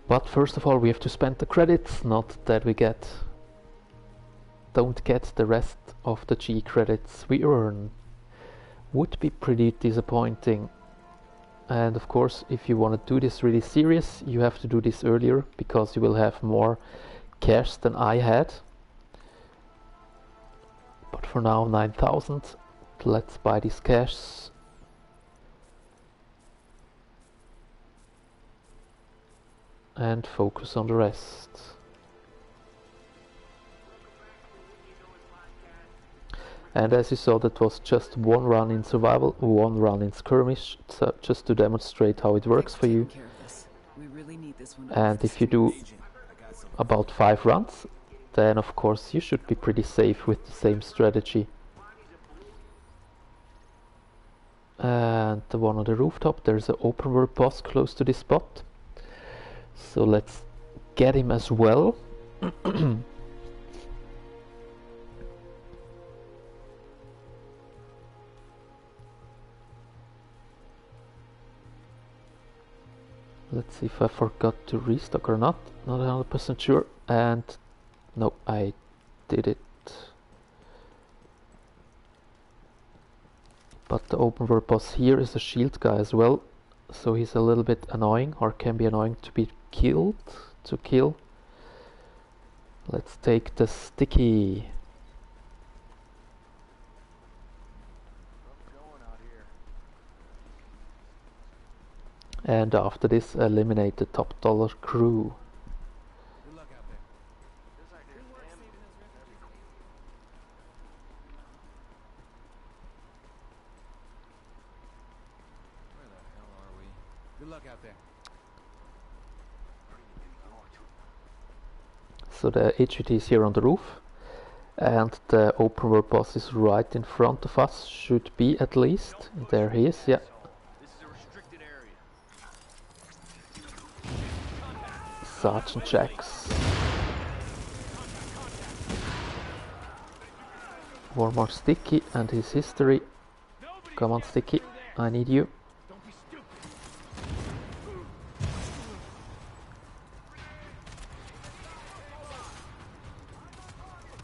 But first of all we have to spend the credits, not that we don't get the rest of the G credits we earn. Would be pretty disappointing. And of course, if you want to do this really serious, you have to do this earlier, because you will have more cash than I had. But for now, 9,000. Let's buy these cash. And focus on the rest. And as you saw, that was just one run in survival, one run in skirmish, so just to demonstrate how it works for you. And if you do about 5 runs, then of course you should be pretty safe with the same strategy. And the one on the rooftop, there's an open world boss close to this spot. So let's get him as well. Let's see if I forgot to restock or not. Not 100% sure. And no, I did it. But the open world boss here is a shield guy as well. So he's a little bit annoying, or can be annoying to be killed. To kill. Let's take the sticky. And after this, eliminate the top dollar crew. Good luck out there. So the HUT is here on the roof, and the open world boss is right in front of us. Should be, at least. There he is. Yeah. Sergeant checks. One more sticky and his history. Come on, sticky, I need you.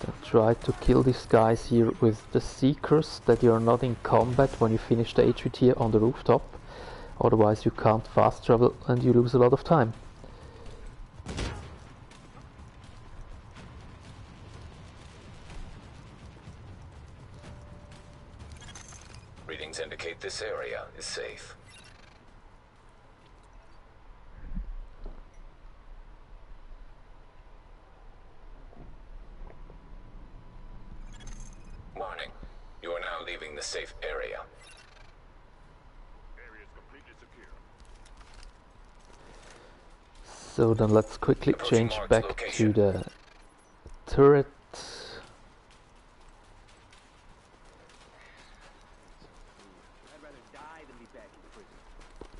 Then try to kill these guys here with the seekers, that you're not in combat when you finish the HUT on the rooftop. Otherwise you can't fast travel and you lose a lot of time. Readings indicate this area is safe. Warning. You are now leaving the safe area. Area is completely secure. So then let's quickly Approaching change marked back location. to the turret.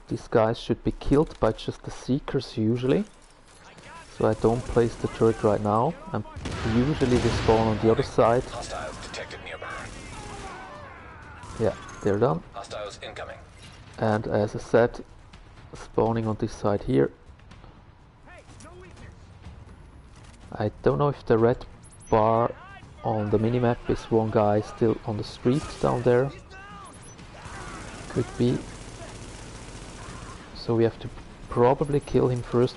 These guys should be killed by just the seekers usually. So I don't place the turret right now. And usually they spawn on the other side. Hostiles detected nearby. Yeah, they're done. Hostiles incoming. And as I said, spawning on this side here. I don't know if the red bar on the minimap is one guy still on the street down there. Could be. So we have to probably kill him first,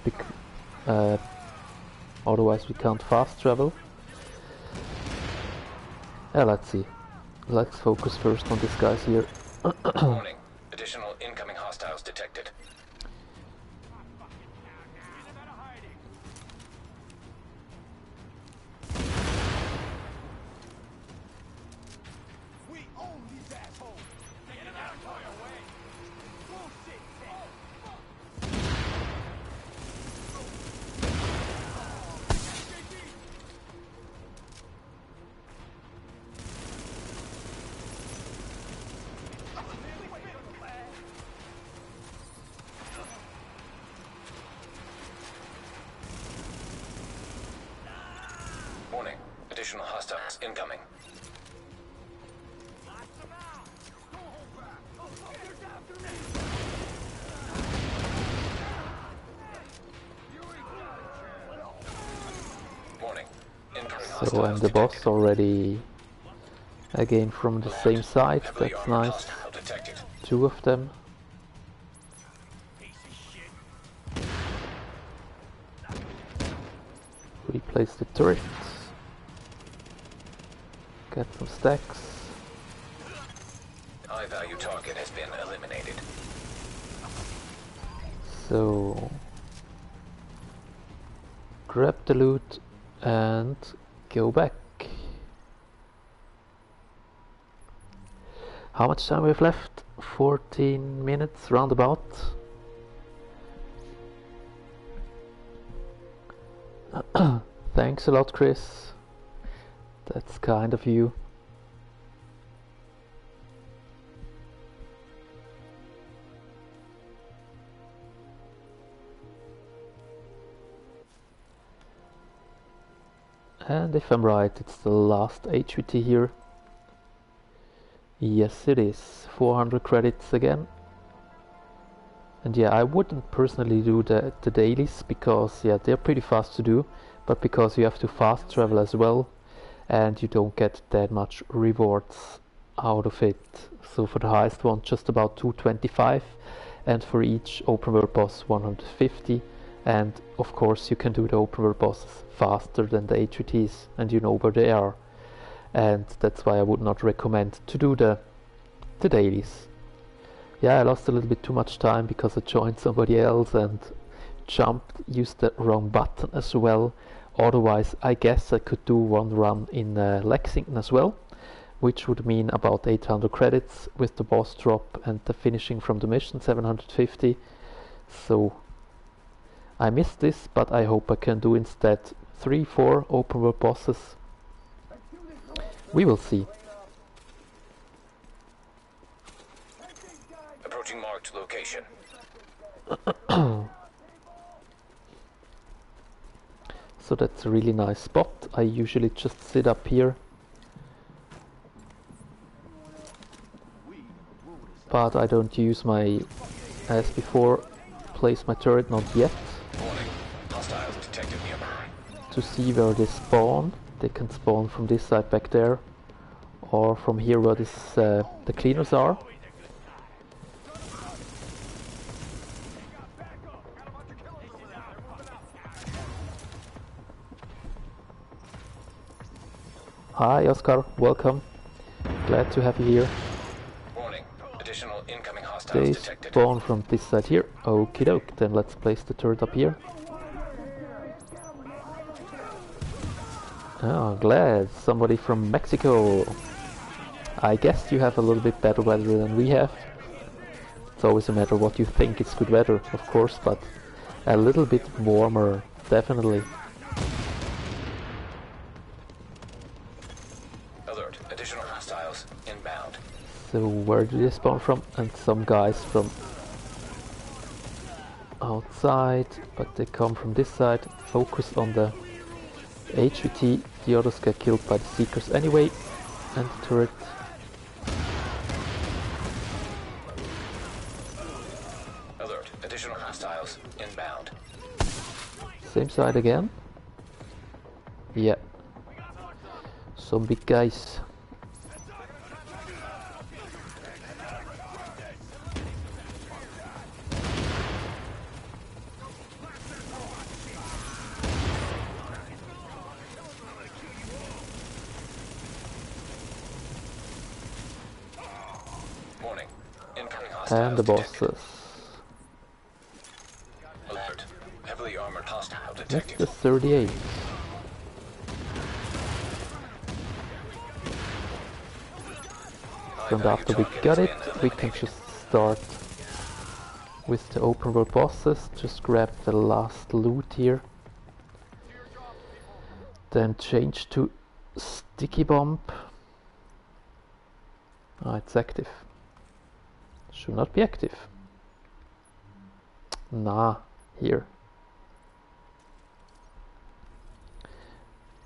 otherwise we can't fast travel. Let's see. Let's focus first on these guys here. Warning. Additional incoming hostiles detected. Warning. Additional hostiles incoming. Warning. Incoming So hostiles and the boss detected. already again from the same side. Heavily That's armored nice. hostile detected. 2 of them. Replace the turret. Get some stacks. High value target has been eliminated. So grab the loot and go back. How much time we have left? 14 minutes roundabout. Thanks a lot, Chris. That's kind of you. And if I'm right, it's the last HVT here. Yes, it is. 400 credits again. And yeah, I wouldn't personally do the dailies because yeah, they're pretty fast to do, but because you have to fast travel as well, and you don't get that much rewards out of it. So for the highest one, just about 225, and for each open world boss 150. And of course you can do the open world bosses faster than the HVTs, and you know where they are. And that's why I would not recommend to do the dailies. Yeah, I lost a little bit too much time because I joined somebody else and used the wrong button as well. Otherwise, I guess I could do one run in Lexington as well, which would mean about 800 credits with the boss drop and the finishing from the mission 750. So I missed this, but I hope I can do instead 3-4 open world bosses. We will see. Approaching marked location. So that's a really nice spot. I usually just sit up here, but I don't use my, as before, place my turret, not yet, Warning. Hostiles detected nearby. to see where they spawn. They can spawn from this side back there, or from here where this, the cleaners are. Hi Oscar, welcome. Glad to have you here. Warning. Additional incoming hostiles They detected. spawn from this side here. Okie doke, then let's place the turret up here. Oh, glad. Somebody from Mexico. I guess you have a little bit better weather than we have. It's always a matter what you think is good weather, of course, but a little bit warmer, definitely. Alert. Additional hostiles inbound. So where do they spawn from? And some guys from outside, but they come from this side. Focus on the HVT. The others get killed by the Seekers anyway. And the turret. Alert. Additional hostiles inbound. Same side again. Yeah. some big guys. Warning. Incoming And hostiles the detected. bosses. Alert. Heavily armored hostile That's detected. the 38. And after we got it, we can just start with the open world bosses. Just grab the last loot here. Then change to sticky bomb. Ah, it's active. Should not be active. Nah, here.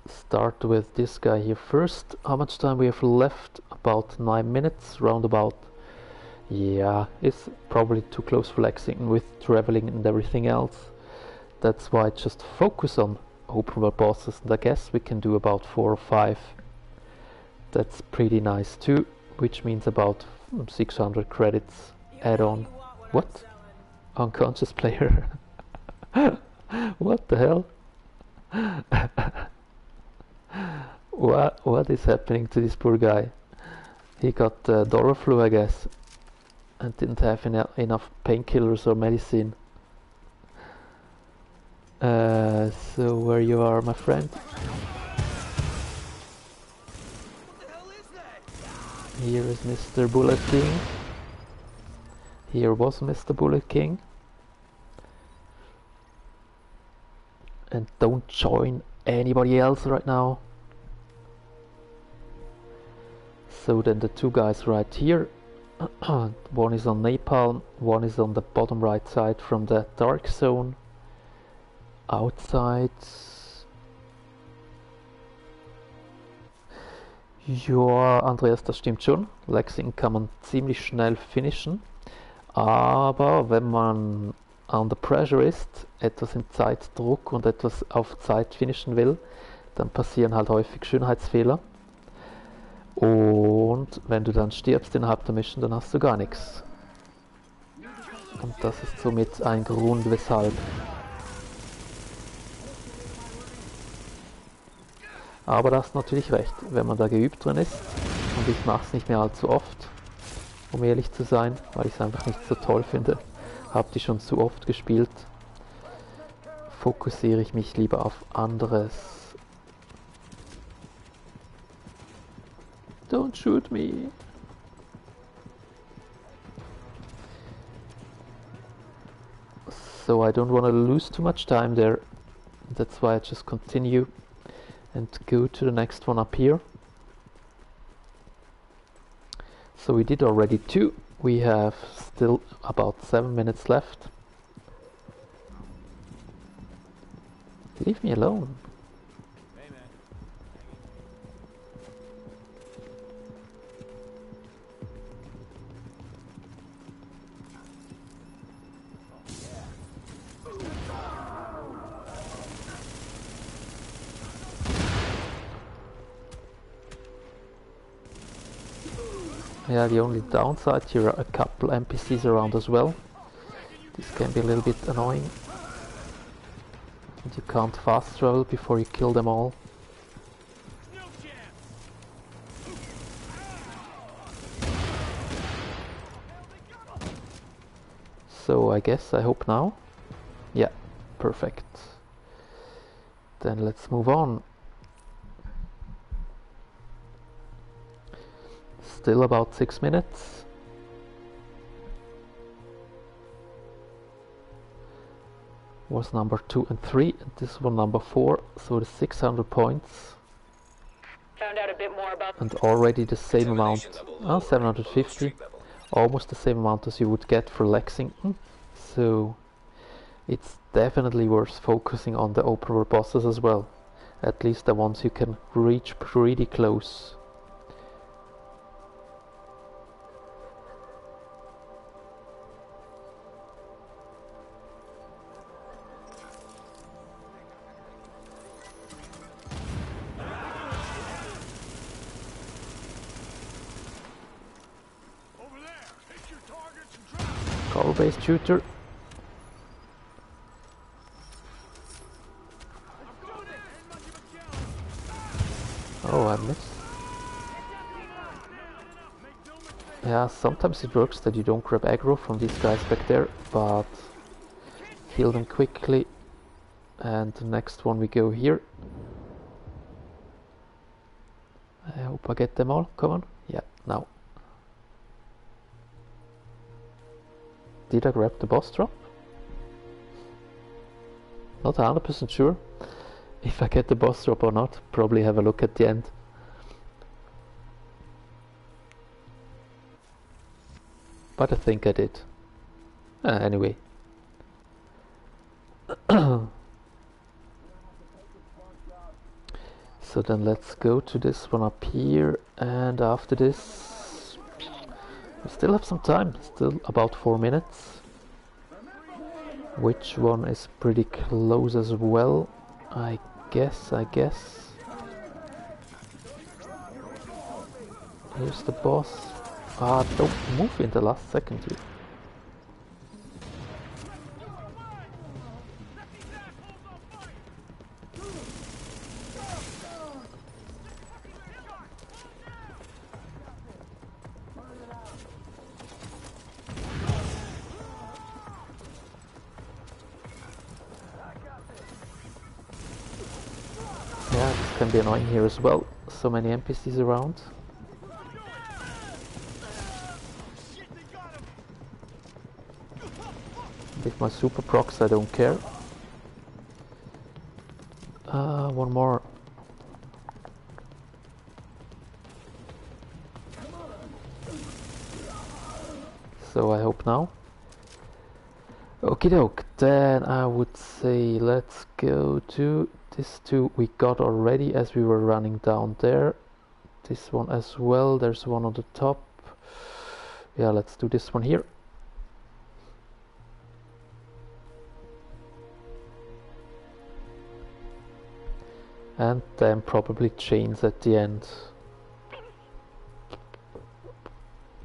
Start with this guy here first. How much time we have left? About 9 minutes, roundabout. Yeah, it's probably too close for flexing with traveling and everything else. That's why I just focus on open world bosses, and I guess we can do about 4 or 5. That's pretty nice too, which means about 600 credits add-on. What? Unconscious player. What the hell? What is happening to this poor guy? He got Dora flu, I guess, and didn't have enough painkillers or medicine. So where you are, my friend? Here is Mr. Bullet King. Here was Mr. Bullet King. And don't join anybody else right now. So then the two guys right here. One is on Napalm, one is on the bottom right side from the dark zone. Outside. Ja, Andreas, das stimmt schon. Lexing kann man ziemlich schnell finishen. Aber wenn man under pressure ist, etwas in Zeitdruck und etwas auf Zeit finishen will, dann passieren halt häufig Schönheitsfehler. Und wenn du dann stirbst innerhalb der Mission, dann hast du gar nichts. Und das ist somit ein Grund, weshalb. Aber du hast natürlich recht, wenn man da geübt drin ist, und ich mache es nicht mehr allzu oft, um ehrlich zu sein, weil ich es einfach nicht so toll finde, habe die schon zu oft gespielt, fokussiere ich mich lieber auf anderes. Don't shoot me! So I don't want to lose too much time there, that's why I just continue and go to the next one up here. So we did already 2. We have still about 7 minutes left. Leave me alone. Hey, man. Yeah, the only downside here are a couple NPCs around as well. This can be a little bit annoying. And you can't fast travel before you kill them all. So I guess, I hope now. Yeah, perfect. Then let's move on. Still about 6 minutes. Was number 2 and 3, and this one number 4, so the 600 points. Found out a bit more about And already the same amount, Contamination level low. 750, Street level. almost the same amount as you would get for Lexington. So it's definitely worth focusing on the open world bosses as well. At least the ones you can reach pretty close. turn-based shooter. Oh, I missed. Yeah, sometimes it works that you don't grab aggro from these guys back there, but kill them quickly. And the next one we go here. I hope I get them all. Come on. Yeah, now. Did I grab the boss drop? Not 100% sure if I get the boss drop or not. Probably have a look at the end. But I think I did. Anyway. So then let's go to this one up here, and after this we still have some time, still about 4 minutes. Which one is pretty close as well, I guess. Here's the boss. Don't move in the last second here. Yeah, this can be annoying here as well. So many NPCs around. With my super procs I don't care. One more. So I hope now. Okie doke, then I would say let's go to this two we got already as we were running down there. This one as well, there's one on the top. Yeah, let's do this one here. And then probably chains at the end.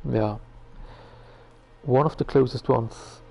Yeah. One of the closest ones.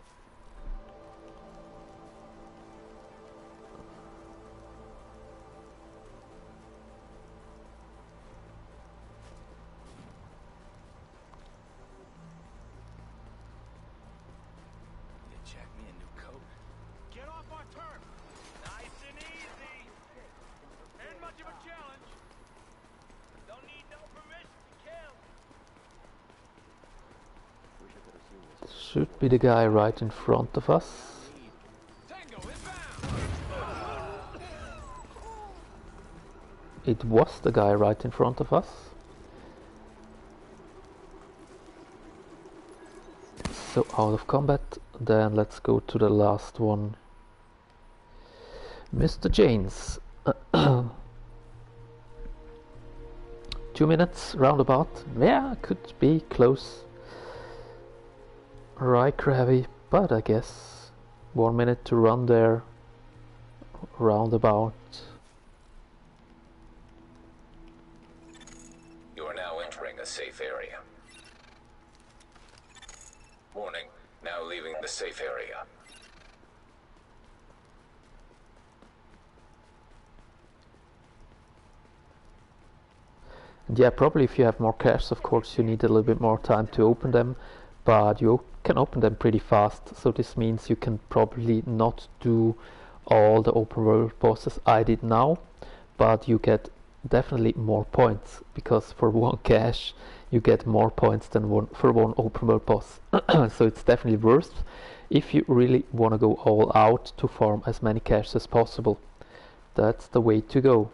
Should be the guy right in front of us. It was the guy right in front of us. So out of combat, then let's go to the last one. Mr. James. 2 minutes roundabout. Yeah, could be close. Riker heavy, but I guess 1 minute to run there. Roundabout. You are now entering a safe area. Warning, now leaving the safe area. And yeah, probably if you have more caches, of course you need a little bit more time to open them, but you can open them pretty fast, so this means you can probably not do all the open world bosses I did now, but you get definitely more points, because for one cache you get more points than for one open world boss. So it's definitely worth if you really want to go all out to farm as many caches as possible. That's the way to go.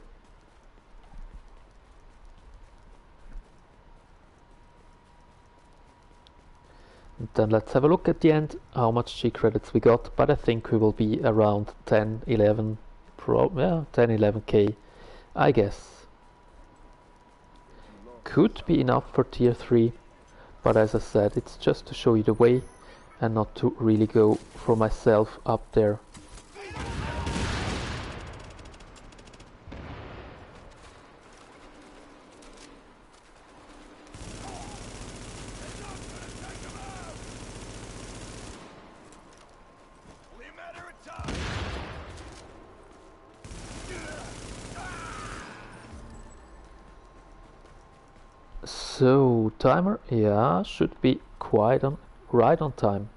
Then let's have a look at the end how much G credits we got, but I think we will be around 10, 11, 10, 11k, I guess. Could be enough for tier 3, but as I said, it's just to show you the way and not to really go for myself up there. So timer, yeah, should be quite on right on time.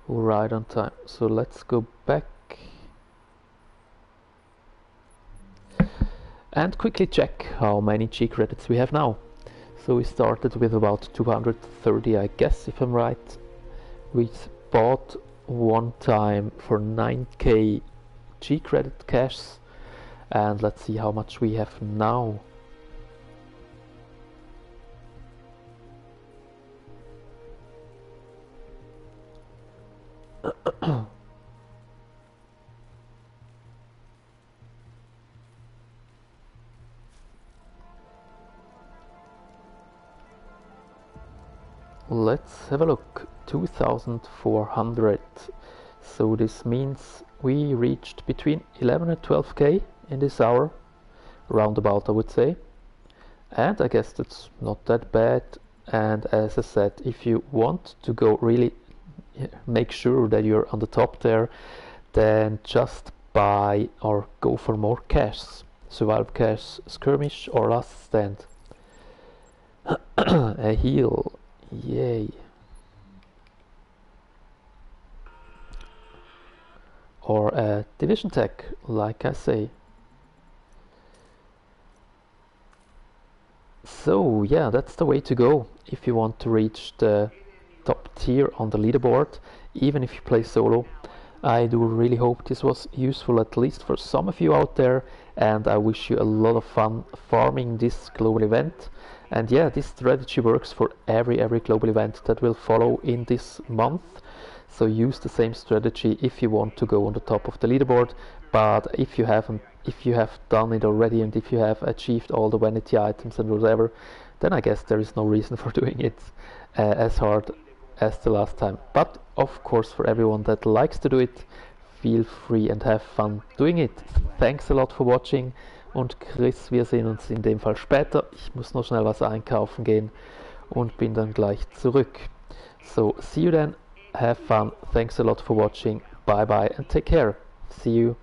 Right on time. So let's go back and quickly check how many G credits we have now. So we started with about 230, I guess, if I'm right. We bought one time for 9k G credit cash, and let's see how much we have now. Let's have a look. 2,400. So this means we reached between 11 and 12k in this hour, roundabout I would say. And I guess that's not that bad. And as I said, if you want to go really make sure that you're on the top there, then just buy or go for more cash. Survival cash, skirmish or last stand. A heal. Yay. Or a division tech, like I say. So yeah, that's the way to go if you want to reach the top tier on the leaderboard, even if you play solo. I do really hope this was useful, at least for some of you out there, and I wish you a lot of fun farming this global event. And yeah, this strategy works for every global event that will follow in this month. So use the same strategy if you want to go on the top of the leaderboard. But if you have done it already, and if you have achieved all the vanity items and whatever, then I guess there is no reason for doing it as hard as the last time. But of course, for everyone that likes to do it, feel free and have fun doing it. Thanks a lot for watching. Und Chris, wir sehen uns in dem Fall später. Ich muss noch schnell was einkaufen gehen und bin dann gleich zurück. So, see you then. Have fun. Thanks a lot for watching. Bye bye and take care. See you.